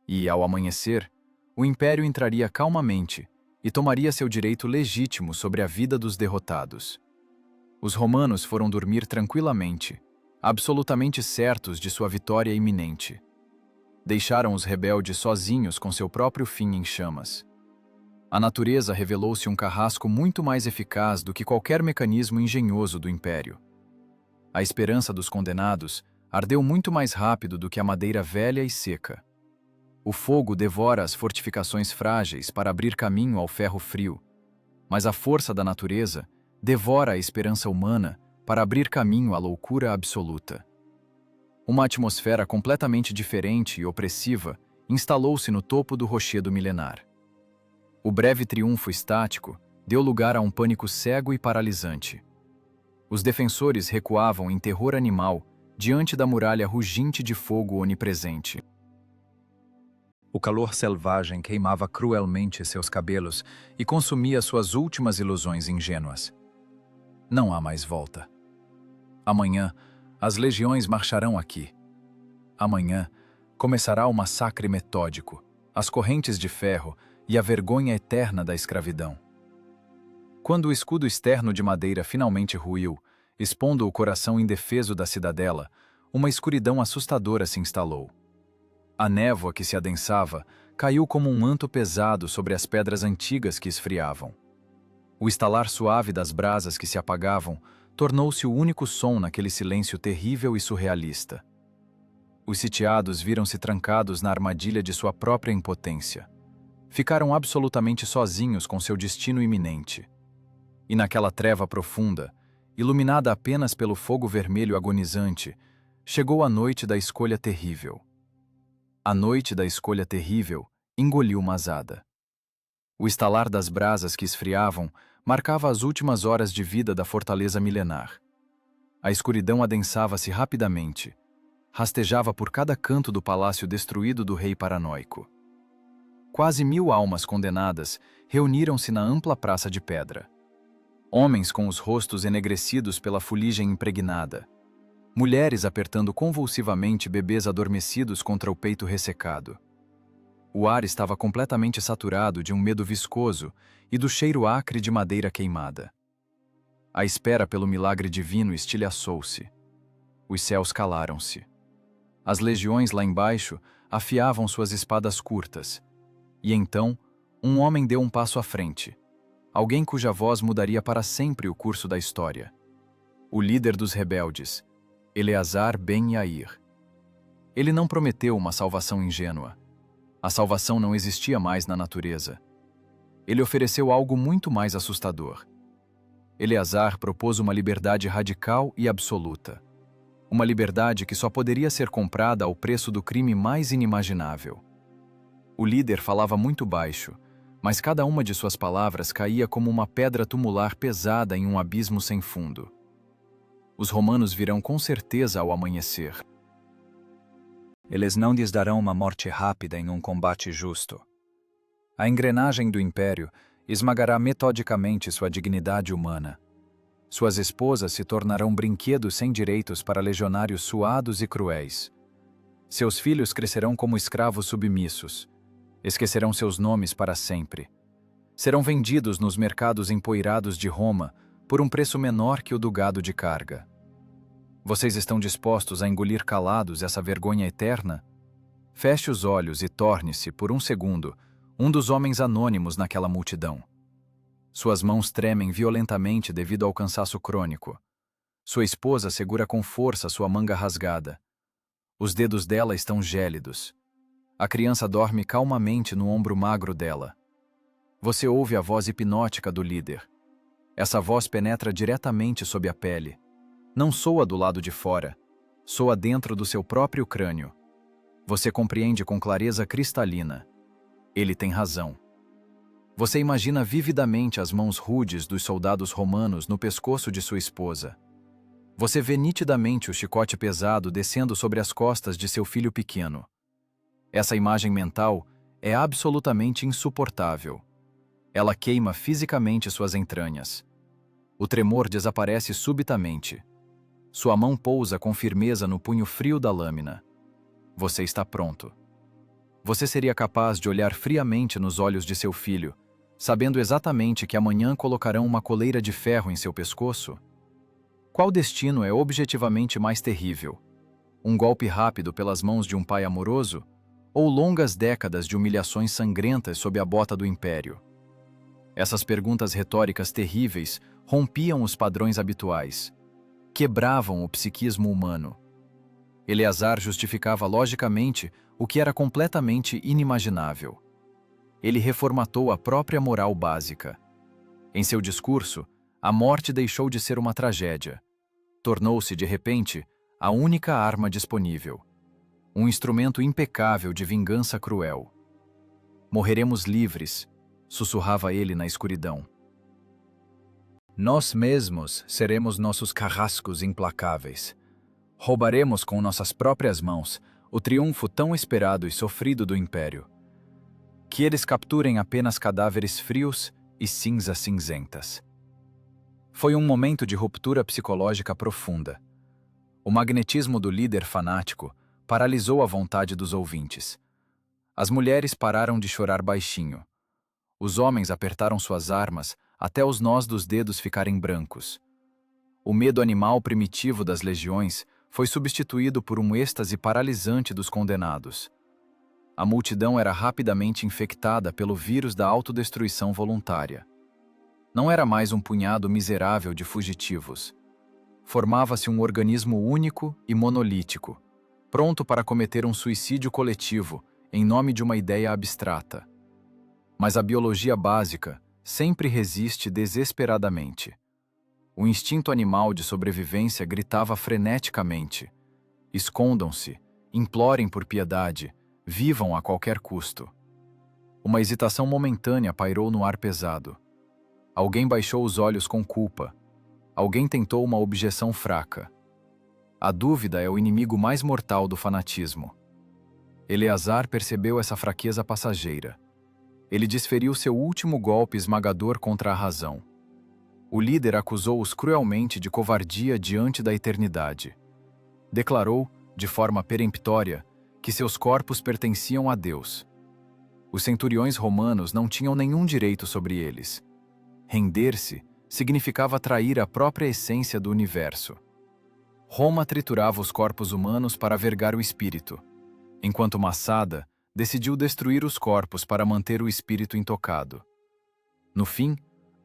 E, ao amanhecer, o império entraria calmamente e tomaria seu direito legítimo sobre a vida dos derrotados. Os romanos foram dormir tranquilamente, absolutamente certos de sua vitória iminente. Deixaram os rebeldes sozinhos com seu próprio fim em chamas. A natureza revelou-se um carrasco muito mais eficaz do que qualquer mecanismo engenhoso do império. A esperança dos condenados ardeu muito mais rápido do que a madeira velha e seca. O fogo devora as fortificações frágeis para abrir caminho ao ferro frio, mas a força da natureza devora a esperança humana para abrir caminho à loucura absoluta. Uma atmosfera completamente diferente e opressiva instalou-se no topo do rochedo milenar. O breve triunfo estático deu lugar a um pânico cego e paralisante. Os defensores recuavam em terror animal diante da muralha ruginte de fogo onipresente. O calor selvagem queimava cruelmente seus cabelos e consumia suas últimas ilusões ingênuas. Não há mais volta. Amanhã, as legiões marcharão aqui. Amanhã, começará o massacre metódico, as correntes de ferro e a vergonha eterna da escravidão. Quando o escudo externo de madeira finalmente ruiu, expondo o coração indefeso da cidadela, uma escuridão assustadora se instalou. A névoa que se adensava caiu como um manto pesado sobre as pedras antigas que esfriavam. O estalar suave das brasas que se apagavam tornou-se o único som naquele silêncio terrível e surrealista. Os sitiados viram-se trancados na armadilha de sua própria impotência. Ficaram absolutamente sozinhos com seu destino iminente. E naquela treva profunda, iluminada apenas pelo fogo vermelho agonizante, chegou a noite da escolha terrível. A noite da escolha terrível engoliu Masada. O estalar das brasas que esfriavam marcava as últimas horas de vida da fortaleza milenar. A escuridão adensava-se rapidamente, rastejava por cada canto do palácio destruído do rei paranoico. Quase 1000 almas condenadas reuniram-se na ampla praça de pedra. Homens com os rostos enegrecidos pela fuligem impregnada. Mulheres apertando convulsivamente bebês adormecidos contra o peito ressecado. O ar estava completamente saturado de um medo viscoso e do cheiro acre de madeira queimada. A espera pelo milagre divino estilhaçou-se. Os céus calaram-se. As legiões lá embaixo afiavam suas espadas curtas. E então, um homem deu um passo à frente. Alguém cuja voz mudaria para sempre o curso da história. O líder dos rebeldes, Eleazar ben Yair. Ele não prometeu uma salvação ingênua. A salvação não existia mais na natureza. Ele ofereceu algo muito mais assustador. Eleazar propôs uma liberdade radical e absoluta. Uma liberdade que só poderia ser comprada ao preço do crime mais inimaginável. O líder falava muito baixo, mas cada uma de suas palavras caía como uma pedra tumular pesada em um abismo sem fundo. Os romanos virão com certeza ao amanhecer. Eles não lhes darão uma morte rápida em um combate justo. A engrenagem do império esmagará metodicamente sua dignidade humana. Suas esposas se tornarão brinquedos sem direitos para legionários suados e cruéis. Seus filhos crescerão como escravos submissos. Esquecerão seus nomes para sempre. Serão vendidos nos mercados empoeirados de Roma por um preço menor que o do gado de carga. Vocês estão dispostos a engolir calados essa vergonha eterna? Feche os olhos e torne-se, por um segundo, um dos homens anônimos naquela multidão. Suas mãos tremem violentamente devido ao cansaço crônico. Sua esposa segura com força sua manga rasgada. Os dedos dela estão gélidos. A criança dorme calmamente no ombro magro dela. Você ouve a voz hipnótica do líder. Essa voz penetra diretamente sob a pele. Não soa do lado de fora, soa dentro do seu próprio crânio. Você compreende com clareza cristalina. Ele tem razão. Você imagina vividamente as mãos rudes dos soldados romanos no pescoço de sua esposa. Você vê nitidamente o chicote pesado descendo sobre as costas de seu filho pequeno. Essa imagem mental é absolutamente insuportável. Ela queima fisicamente suas entranhas. O tremor desaparece subitamente. Sua mão pousa com firmeza no punho frio da lâmina. Você está pronto. Você seria capaz de olhar friamente nos olhos de seu filho, sabendo exatamente que amanhã colocarão uma coleira de ferro em seu pescoço? Qual destino é objetivamente mais terrível? Um golpe rápido pelas mãos de um pai amoroso? Ou longas décadas de humilhações sangrentas sob a bota do império? Essas perguntas retóricas terríveis rompiam os padrões habituais, quebravam o psiquismo humano. Eleazar justificava logicamente o que era completamente inimaginável. Ele reformatou a própria moral básica. Em seu discurso, a morte deixou de ser uma tragédia. Tornou-se, de repente, a única arma disponível. Um instrumento impecável de vingança cruel. Morreremos livres, sussurrava ele na escuridão. Nós mesmos seremos nossos carrascos implacáveis. Roubaremos com nossas próprias mãos o triunfo tão esperado e sofrido do Império. Que eles capturem apenas cadáveres frios e cinzas cinzentas. Foi um momento de ruptura psicológica profunda. O magnetismo do líder fanático paralisou a vontade dos ouvintes. As mulheres pararam de chorar baixinho. Os homens apertaram suas armas até os nós dos dedos ficarem brancos. O medo animal primitivo das legiões foi substituído por um êxtase paralisante dos condenados. A multidão era rapidamente infectada pelo vírus da autodestruição voluntária. Não era mais um punhado miserável de fugitivos. Formava-se um organismo único e monolítico, pronto para cometer um suicídio coletivo em nome de uma ideia abstrata. Mas a biologia básica sempre resiste desesperadamente. O instinto animal de sobrevivência gritava freneticamente: escondam-se, implorem por piedade, vivam a qualquer custo. Uma hesitação momentânea pairou no ar pesado. Alguém baixou os olhos com culpa. Alguém tentou uma objeção fraca. A dúvida é o inimigo mais mortal do fanatismo. Eleazar percebeu essa fraqueza passageira. Ele desferiu seu último golpe esmagador contra a razão. O líder acusou-os cruelmente de covardia diante da eternidade. Declarou, de forma peremptória, que seus corpos pertenciam a Deus. Os centuriões romanos não tinham nenhum direito sobre eles. Render-se significava trair a própria essência do universo. Roma triturava os corpos humanos para vergar o espírito, enquanto Massada decidiu destruir os corpos para manter o espírito intocado. No fim,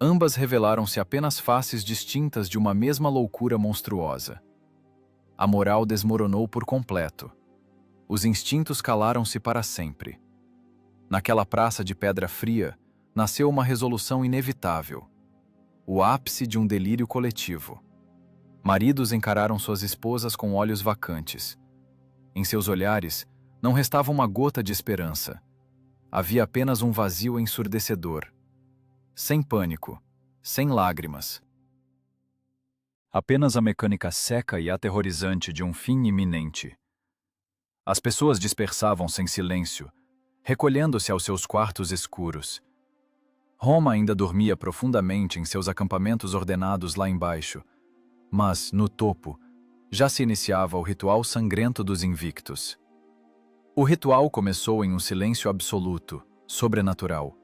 ambas revelaram-se apenas faces distintas de uma mesma loucura monstruosa. A moral desmoronou por completo. Os instintos calaram-se para sempre. Naquela praça de pedra fria, nasceu uma resolução inevitável. O ápice de um delírio coletivo. Maridos encararam suas esposas com olhos vacantes. Em seus olhares, não restava uma gota de esperança. Havia apenas um vazio ensurdecedor. Sem pânico, sem lágrimas. Apenas a mecânica seca e aterrorizante de um fim iminente. As pessoas dispersavam-se em silêncio, recolhendo-se aos seus quartos escuros. Roma ainda dormia profundamente em seus acampamentos ordenados lá embaixo, mas, no topo, já se iniciava o ritual sangrento dos invictos. O ritual começou em um silêncio absoluto, sobrenatural.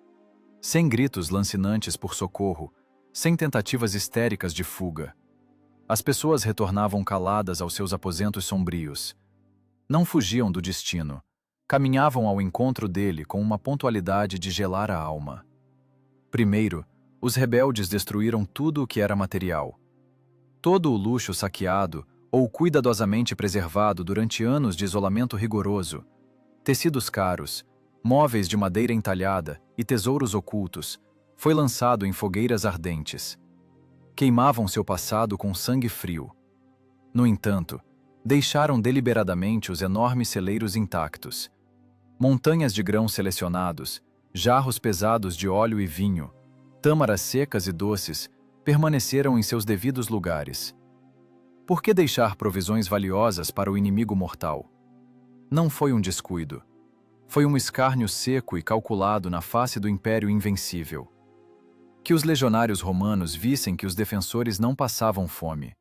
Sem gritos lancinantes por socorro, sem tentativas histéricas de fuga. As pessoas retornavam caladas aos seus aposentos sombrios. Não fugiam do destino, caminhavam ao encontro dele com uma pontualidade de gelar a alma. Primeiro, os rebeldes destruíram tudo o que era material. Todo o luxo saqueado ou cuidadosamente preservado durante anos de isolamento rigoroso, tecidos caros, móveis de madeira entalhada e tesouros ocultos, foi lançado em fogueiras ardentes. queimavam seu passado com sangue frio. No entanto, deixaram deliberadamente os enormes celeiros intactos. Montanhas de grãos selecionados, jarros pesados de óleo e vinho, tâmaras secas e doces, permaneceram em seus devidos lugares. Por que deixar provisões valiosas para o inimigo mortal? Não foi um descuido. Foi um escárnio seco e calculado na face do império invencível. Que os legionários romanos vissem que os defensores não passavam fome.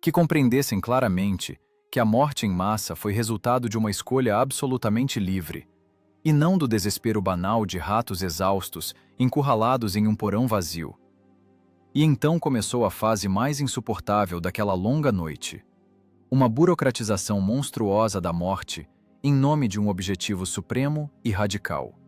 Que compreendessem claramente que a morte em massa foi resultado de uma escolha absolutamente livre, e não do desespero banal de ratos exaustos encurralados em um porão vazio. E então começou a fase mais insuportável daquela longa noite. Uma burocratização monstruosa da morte em nome de um objetivo supremo e radical.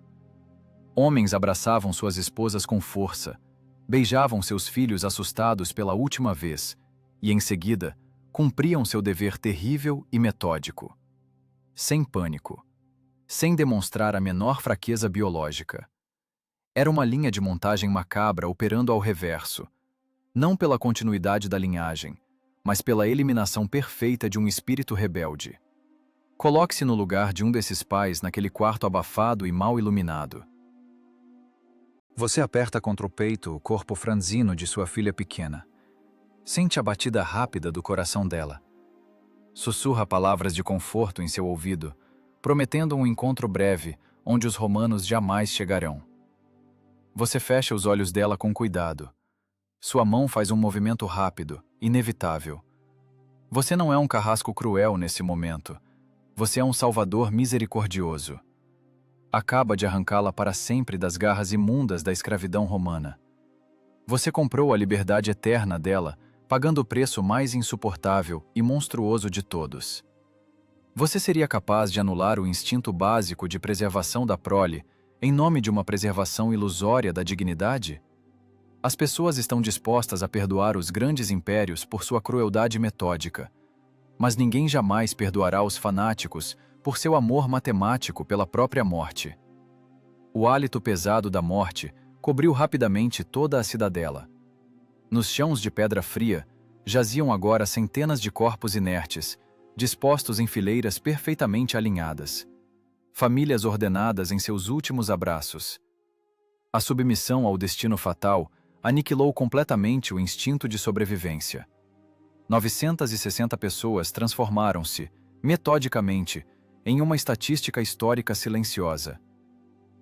Homens abraçavam suas esposas com força, beijavam seus filhos assustados pela última vez e, em seguida, cumpriam seu dever terrível e metódico. Sem pânico, sem demonstrar a menor fraqueza biológica. Era uma linha de montagem macabra operando ao reverso, não pela continuidade da linhagem, mas pela eliminação perfeita de um espírito rebelde. Coloque-se no lugar de um desses pais naquele quarto abafado e mal iluminado. Você aperta contra o peito o corpo franzino de sua filha pequena. Sente a batida rápida do coração dela. Sussurra palavras de conforto em seu ouvido, prometendo um encontro breve onde os romanos jamais chegarão. Você fecha os olhos dela com cuidado. Sua mão faz um movimento rápido, inevitável. Você não é um carrasco cruel nesse momento. Você é um salvador misericordioso. Acaba de arrancá-la para sempre das garras imundas da escravidão romana. Você comprou a liberdade eterna dela, pagando o preço mais insuportável e monstruoso de todos. Você seria capaz de anular o instinto básico de preservação da prole em nome de uma preservação ilusória da dignidade? As pessoas estão dispostas a perdoar os grandes impérios por sua crueldade metódica, mas ninguém jamais perdoará os fanáticos por seu amor matemático pela própria morte. O hálito pesado da morte cobriu rapidamente toda a cidadela. Nos chãos de pedra fria, jaziam agora centenas de corpos inertes, dispostos em fileiras perfeitamente alinhadas. Famílias ordenadas em seus últimos abraços. A submissão ao destino fatal aniquilou completamente o instinto de sobrevivência. 960 pessoas transformaram-se, metodicamente, em uma estatística histórica silenciosa.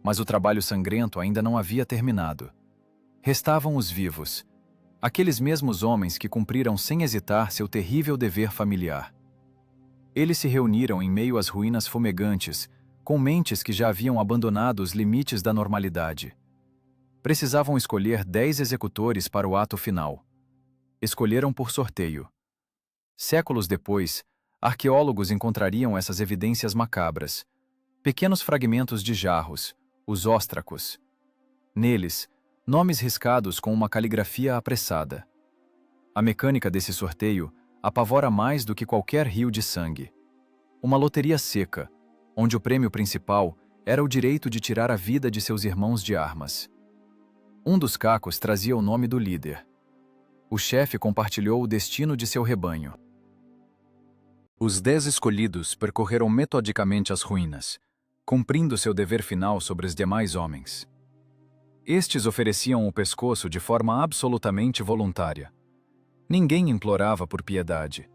Mas o trabalho sangrento ainda não havia terminado. Restavam os vivos, aqueles mesmos homens que cumpriram sem hesitar seu terrível dever familiar. Eles se reuniram em meio às ruínas fumegantes, com mentes que já haviam abandonado os limites da normalidade. Precisavam escolher 10 executores para o ato final. Escolheram por sorteio. Séculos depois, arqueólogos encontrariam essas evidências macabras. Pequenos fragmentos de jarros, os óstracos. Neles, nomes riscados com uma caligrafia apressada. A mecânica desse sorteio apavora mais do que qualquer rio de sangue. Uma loteria seca, onde o prêmio principal era o direito de tirar a vida de seus irmãos de armas. Um dos cacos trazia o nome do líder. O chefe compartilhou o destino de seu rebanho. Os 10 escolhidos percorreram metodicamente as ruínas, cumprindo seu dever final sobre os demais homens. Estes ofereciam o pescoço de forma absolutamente voluntária. Ninguém implorava por piedade.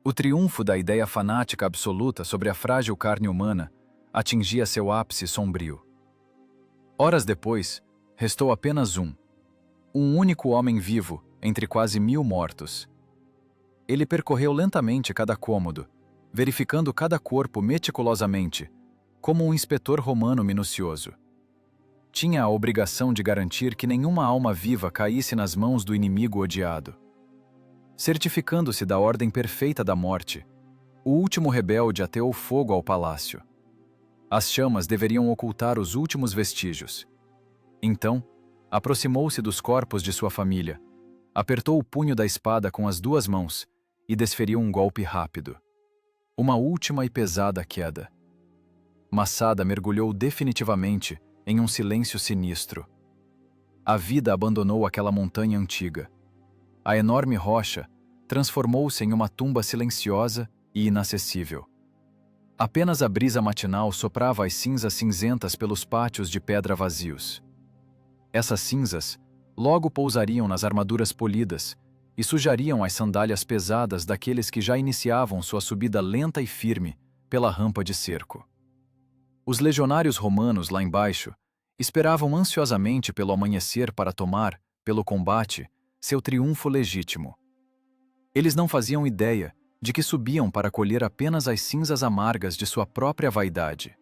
O triunfo da ideia fanática absoluta sobre a frágil carne humana atingia seu ápice sombrio. Horas depois, restou apenas um único homem vivo entre quase 1000 mortos. Ele percorreu lentamente cada cômodo, verificando cada corpo meticulosamente, como um inspetor romano minucioso. Tinha a obrigação de garantir que nenhuma alma viva caísse nas mãos do inimigo odiado. Certificando-se da ordem perfeita da morte, o último rebelde ateou fogo ao palácio. As chamas deveriam ocultar os últimos vestígios. Então, aproximou-se dos corpos de sua família, apertou o punho da espada com as 2 mãos e desferiu um golpe rápido. Uma última e pesada queda. Massada mergulhou definitivamente em um silêncio sinistro. A vida abandonou aquela montanha antiga. a enorme rocha transformou-se em uma tumba silenciosa e inacessível. Apenas a brisa matinal soprava as cinzas cinzentas pelos pátios de pedra vazios. Essas cinzas logo pousariam nas armaduras polidas e sujariam as sandálias pesadas daqueles que já iniciavam sua subida lenta e firme pela rampa de cerco. Os legionários romanos lá embaixo esperavam ansiosamente pelo amanhecer para tomar, pelo combate, seu triunfo legítimo. Eles não faziam ideia de que subiam para colher apenas as cinzas amargas de sua própria vaidade.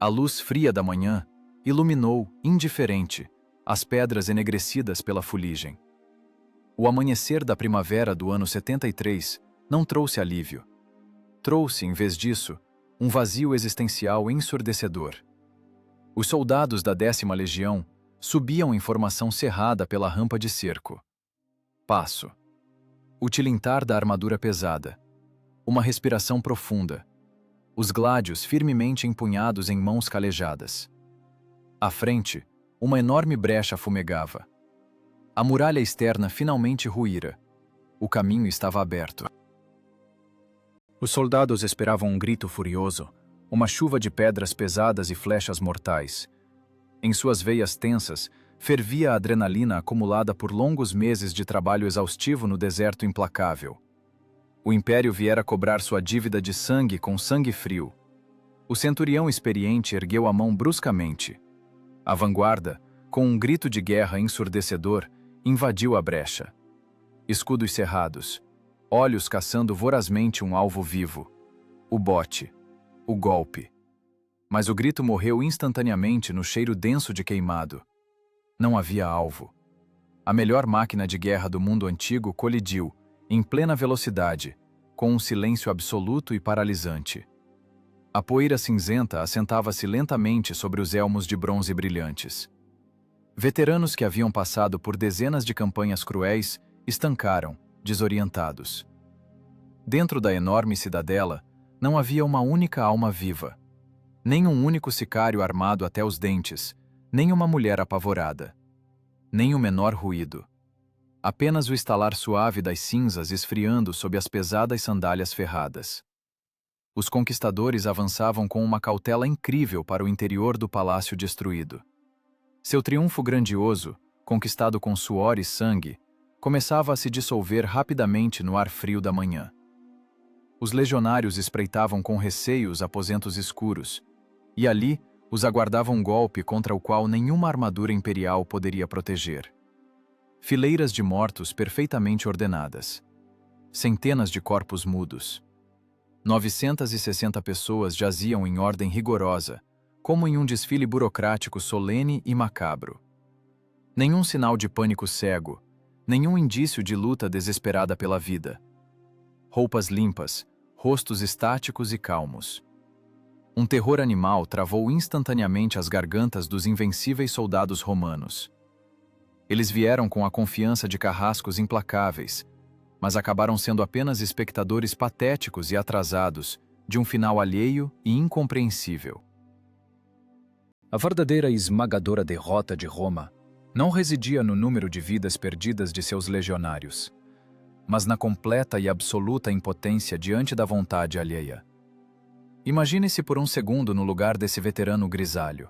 A luz fria da manhã iluminou, indiferente, as pedras enegrecidas pela fuligem. O amanhecer da primavera do ano 73 não trouxe alívio. Trouxe, em vez disso, um vazio existencial ensurdecedor. Os soldados da 10ª Legião subiam em formação cerrada pela rampa de cerco. Passo. O tilintar da armadura pesada. Uma respiração profunda. Os gládios firmemente empunhados em mãos calejadas. À frente, uma enorme brecha fumegava. A muralha externa finalmente ruíra. O caminho estava aberto. Os soldados esperavam um grito furioso, uma chuva de pedras pesadas e flechas mortais. Em suas veias tensas, fervia a adrenalina acumulada por longos meses de trabalho exaustivo no deserto implacável. O Império viera cobrar sua dívida de sangue com sangue frio. O centurião experiente ergueu a mão bruscamente. A vanguarda, com um grito de guerra ensurdecedor, invadiu a brecha. Escudos cerrados, olhos caçando vorazmente um alvo vivo. O bote. O golpe. Mas o grito morreu instantaneamente no cheiro denso de queimado. Não havia alvo. A melhor máquina de guerra do mundo antigo colidiu, em plena velocidade, com um silêncio absoluto e paralisante. A poeira cinzenta assentava-se lentamente sobre os elmos de bronze brilhantes. Veteranos que haviam passado por dezenas de campanhas cruéis estancaram, desorientados. Dentro da enorme cidadela, não havia uma única alma viva. Nem um único sicário armado até os dentes, nem uma mulher apavorada. Nem o menor ruído. Apenas o estalar suave das cinzas esfriando sob as pesadas sandálias ferradas. Os conquistadores avançavam com uma cautela incrível para o interior do palácio destruído. Seu triunfo grandioso, conquistado com suor e sangue, começava a se dissolver rapidamente no ar frio da manhã. Os legionários espreitavam com receio os aposentos escuros, e ali os aguardava um golpe contra o qual nenhuma armadura imperial poderia proteger. Fileiras de mortos perfeitamente ordenadas. Centenas de corpos mudos. 960 pessoas jaziam em ordem rigorosa, como em um desfile burocrático solene e macabro. Nenhum sinal de pânico cego, nenhum indício de luta desesperada pela vida. Roupas limpas, rostos estáticos e calmos. Um terror animal travou instantaneamente as gargantas dos invencíveis soldados romanos. Eles vieram com a confiança de carrascos implacáveis, mas acabaram sendo apenas espectadores patéticos e atrasados de um final alheio e incompreensível. A verdadeira e esmagadora derrota de Roma não residia no número de vidas perdidas de seus legionários, mas na completa e absoluta impotência diante da vontade alheia. Imagine-se por um segundo no lugar desse veterano grisalho.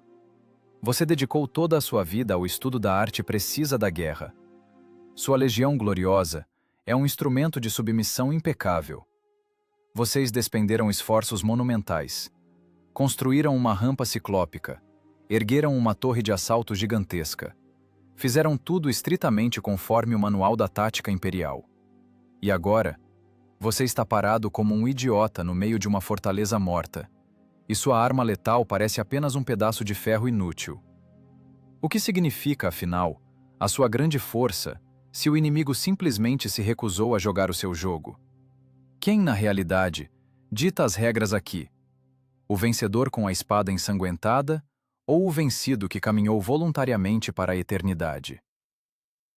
Você dedicou toda a sua vida ao estudo da arte precisa da guerra. Sua legião gloriosa é um instrumento de submissão impecável. Vocês despenderam esforços monumentais. Construíram uma rampa ciclópica. Ergueram uma torre de assalto gigantesca. Fizeram tudo estritamente conforme o manual da tática imperial. E agora, você está parado como um idiota no meio de uma fortaleza morta, e sua arma letal parece apenas um pedaço de ferro inútil. O que significa, afinal, a sua grande força se o inimigo simplesmente se recusou a jogar o seu jogo? Quem, na realidade, dita as regras aqui? O vencedor com a espada ensanguentada ou o vencido que caminhou voluntariamente para a eternidade?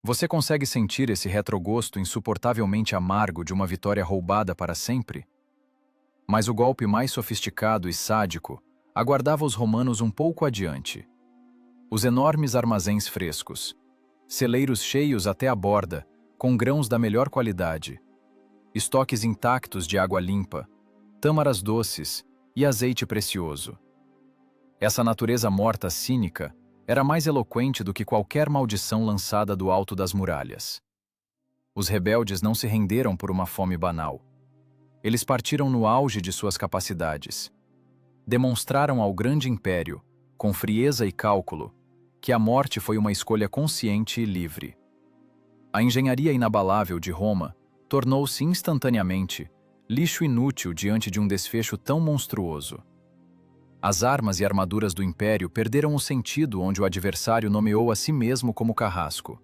Você consegue sentir esse retrogosto insuportavelmente amargo de uma vitória roubada para sempre? Mas o golpe mais sofisticado e sádico aguardava os romanos um pouco adiante. Os enormes armazéns frescos, celeiros cheios até a borda, com grãos da melhor qualidade, estoques intactos de água limpa, tâmaras doces e azeite precioso. Essa natureza morta cínica era mais eloquente do que qualquer maldição lançada do alto das muralhas. Os rebeldes não se renderam por uma fome banal. Eles partiram no auge de suas capacidades. Demonstraram ao grande império, com frieza e cálculo, que a morte foi uma escolha consciente e livre. A engenharia inabalável de Roma tornou-se instantaneamente lixo inútil diante de um desfecho tão monstruoso. As armas e armaduras do império perderam o sentido onde o adversário nomeou a si mesmo como carrasco.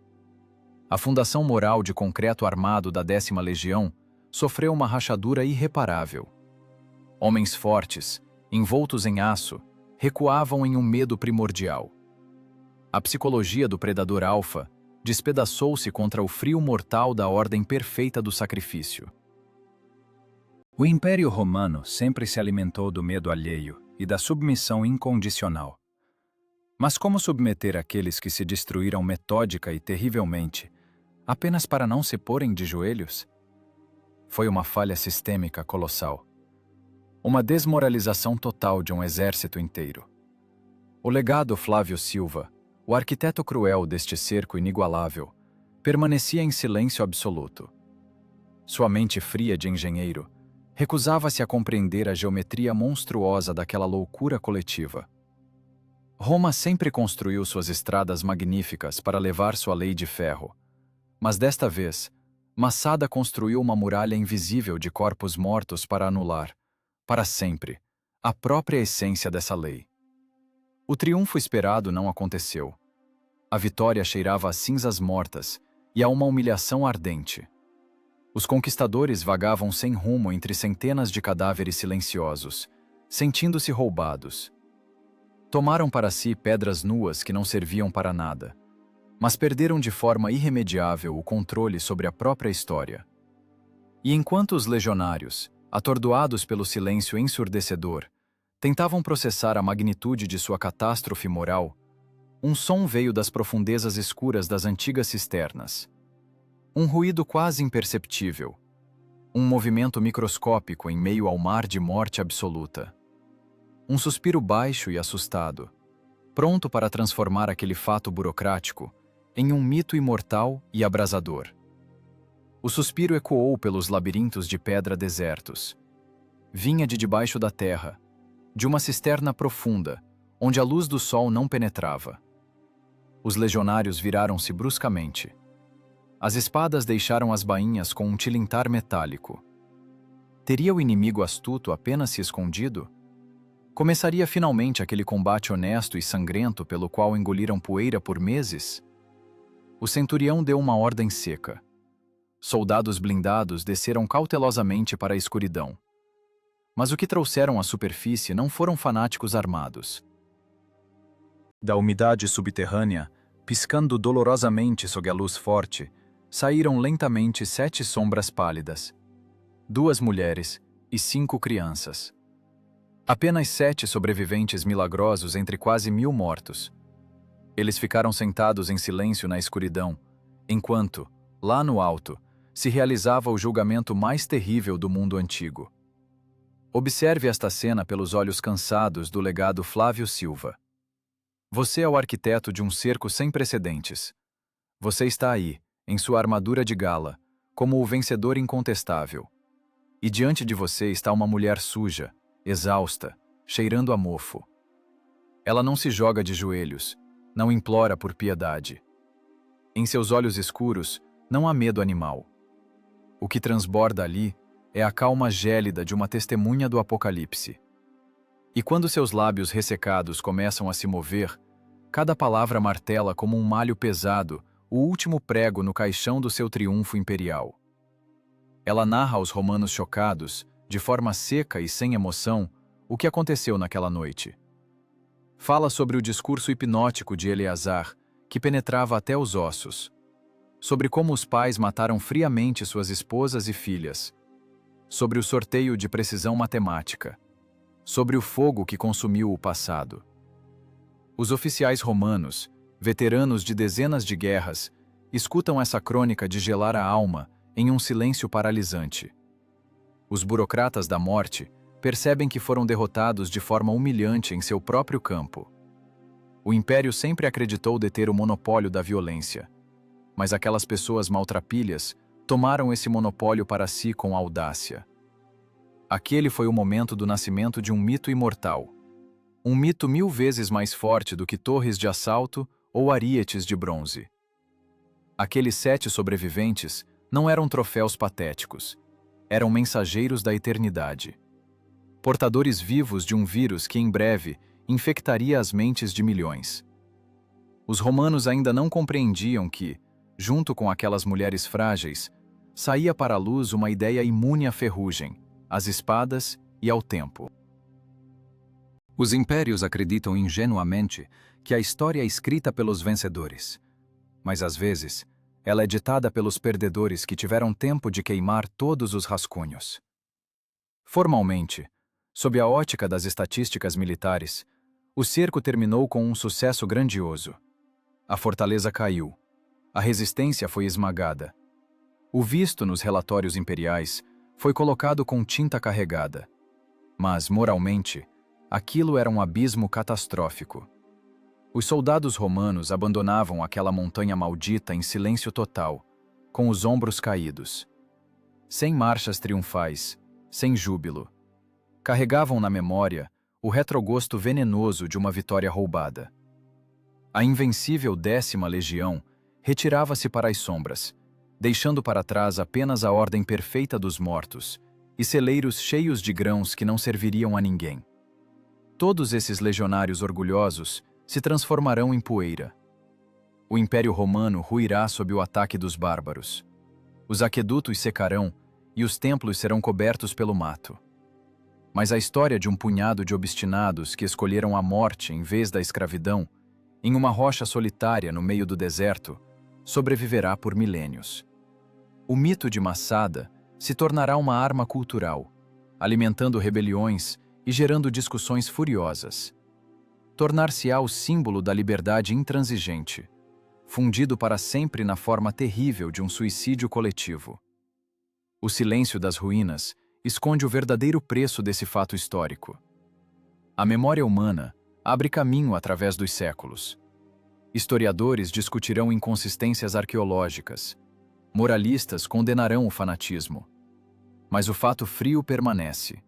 A fundação moral de concreto armado da 10ª Legião sofreu uma rachadura irreparável. Homens fortes, envoltos em aço, recuavam em um medo primordial. A psicologia do predador alfa despedaçou-se contra o frio mortal da ordem perfeita do sacrifício. O Império Romano sempre se alimentou do medo alheio e da submissão incondicional. Mas como submeter aqueles que se destruíram metódica e terrivelmente, apenas para não se porem de joelhos? Foi uma falha sistêmica colossal. Uma desmoralização total de um exército inteiro. O legado Flávio Silva, o arquiteto cruel deste cerco inigualável, permanecia em silêncio absoluto. Sua mente fria de engenheiro recusava-se a compreender a geometria monstruosa daquela loucura coletiva. Roma sempre construiu suas estradas magníficas para levar sua lei de ferro, mas desta vez, Massada construiu uma muralha invisível de corpos mortos para anular, para sempre, a própria essência dessa lei. O triunfo esperado não aconteceu. A vitória cheirava a cinzas mortas e a uma humilhação ardente. Os conquistadores vagavam sem rumo entre centenas de cadáveres silenciosos, sentindo-se roubados. Tomaram para si pedras nuas que não serviam para nada, mas perderam de forma irremediável o controle sobre a própria história. E enquanto os legionários, atordoados pelo silêncio ensurdecedor, tentavam processar a magnitude de sua catástrofe moral, um som veio das profundezas escuras das antigas cisternas. Um ruído quase imperceptível. Um movimento microscópico em meio ao mar de morte absoluta. Um suspiro baixo e assustado, pronto para transformar aquele fato burocrático em um mito imortal e abrasador. O suspiro ecoou pelos labirintos de pedra desertos. Vinha de debaixo da terra, de uma cisterna profunda, onde a luz do sol não penetrava. Os legionários viraram-se bruscamente. As espadas deixaram as bainhas com um tilintar metálico. Teria o inimigo astuto apenas se escondido? Começaria finalmente aquele combate honesto e sangrento pelo qual engoliram poeira por meses? O centurião deu uma ordem seca. Soldados blindados desceram cautelosamente para a escuridão. Mas o que trouxeram à superfície não foram fanáticos armados. Da umidade subterrânea, piscando dolorosamente sob a luz forte, saíram lentamente 7 sombras pálidas. 2 mulheres e 5 crianças. Apenas 7 sobreviventes milagrosos entre quase 1000 mortos. Eles ficaram sentados em silêncio na escuridão, enquanto, lá no alto, se realizava o julgamento mais terrível do mundo antigo. Observe esta cena pelos olhos cansados do legado Flávio Silva. Você é o arquiteto de um cerco sem precedentes. Você está aí, em sua armadura de gala, como o vencedor incontestável. E diante de você está uma mulher suja, exausta, cheirando a mofo. Ela não se joga de joelhos, não implora por piedade. Em seus olhos escuros não há medo animal. O que transborda ali é a calma gélida de uma testemunha do Apocalipse. E quando seus lábios ressecados começam a se mover, cada palavra martela como um malho pesado o último prego no caixão do seu triunfo imperial. Ela narra aos romanos chocados, de forma seca e sem emoção, o que aconteceu naquela noite. Fala sobre o discurso hipnótico de Eleazar, que penetrava até os ossos. Sobre como os pais mataram friamente suas esposas e filhas. Sobre o sorteio de precisão matemática. Sobre o fogo que consumiu o passado. Os oficiais romanos, veteranos de dezenas de guerras, escutam essa crônica de gelar a alma em um silêncio paralisante. Os burocratas da morte percebem que foram derrotados de forma humilhante em seu próprio campo. O Império sempre acreditou deter o monopólio da violência, mas aquelas pessoas maltrapilhas tomaram esse monopólio para si com audácia. Aquele foi o momento do nascimento de um mito imortal. Um mito 1000 vezes mais forte do que torres de assalto ou arietes de bronze. Aqueles 7 sobreviventes não eram troféus patéticos. Eram mensageiros da eternidade. Portadores vivos de um vírus que, em breve, infectaria as mentes de milhões. Os romanos ainda não compreendiam que, junto com aquelas mulheres frágeis, saía para a luz uma ideia imune à ferrugem, às espadas e ao tempo. Os impérios acreditam ingenuamente que a história é escrita pelos vencedores. Mas, às vezes, ela é ditada pelos perdedores que tiveram tempo de queimar todos os rascunhos. Formalmente, sob a ótica das estatísticas militares, o cerco terminou com um sucesso grandioso. A fortaleza caiu. A resistência foi esmagada. O visto nos relatórios imperiais foi colocado com tinta carregada. Mas, moralmente, aquilo era um abismo catastrófico. Os soldados romanos abandonavam aquela montanha maldita em silêncio total, com os ombros caídos. Sem marchas triunfais, sem júbilo. Carregavam na memória o retrogosto venenoso de uma vitória roubada. A invencível 10ª Legião retirava-se para as sombras, deixando para trás apenas a ordem perfeita dos mortos e celeiros cheios de grãos que não serviriam a ninguém. Todos esses legionários orgulhosos se transformarão em poeira. O Império Romano ruirá sob o ataque dos bárbaros. Os aquedutos secarão e os templos serão cobertos pelo mato. Mas a história de um punhado de obstinados que escolheram a morte em vez da escravidão, em uma rocha solitária no meio do deserto, sobreviverá por milênios. O mito de Massada se tornará uma arma cultural, alimentando rebeliões e gerando discussões furiosas. Tornar-se-á o símbolo da liberdade intransigente, fundido para sempre na forma terrível de um suicídio coletivo. O silêncio das ruínas esconde o verdadeiro preço desse fato histórico. A memória humana abre caminho através dos séculos. Historiadores discutirão inconsistências arqueológicas. Moralistas condenarão o fanatismo. Mas o fato frio permanece.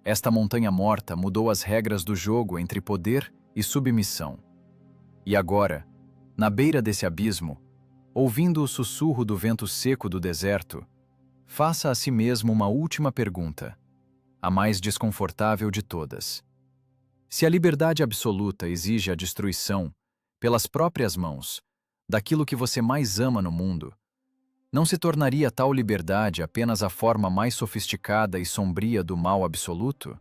Esta montanha morta mudou as regras do jogo entre poder e submissão. E agora, na beira desse abismo, ouvindo o sussurro do vento seco do deserto, faça a si mesmo uma última pergunta, a mais desconfortável de todas. Se a liberdade absoluta exige a destruição, pelas próprias mãos, daquilo que você mais ama no mundo, não se tornaria tal liberdade apenas a forma mais sofisticada e sombria do mal absoluto?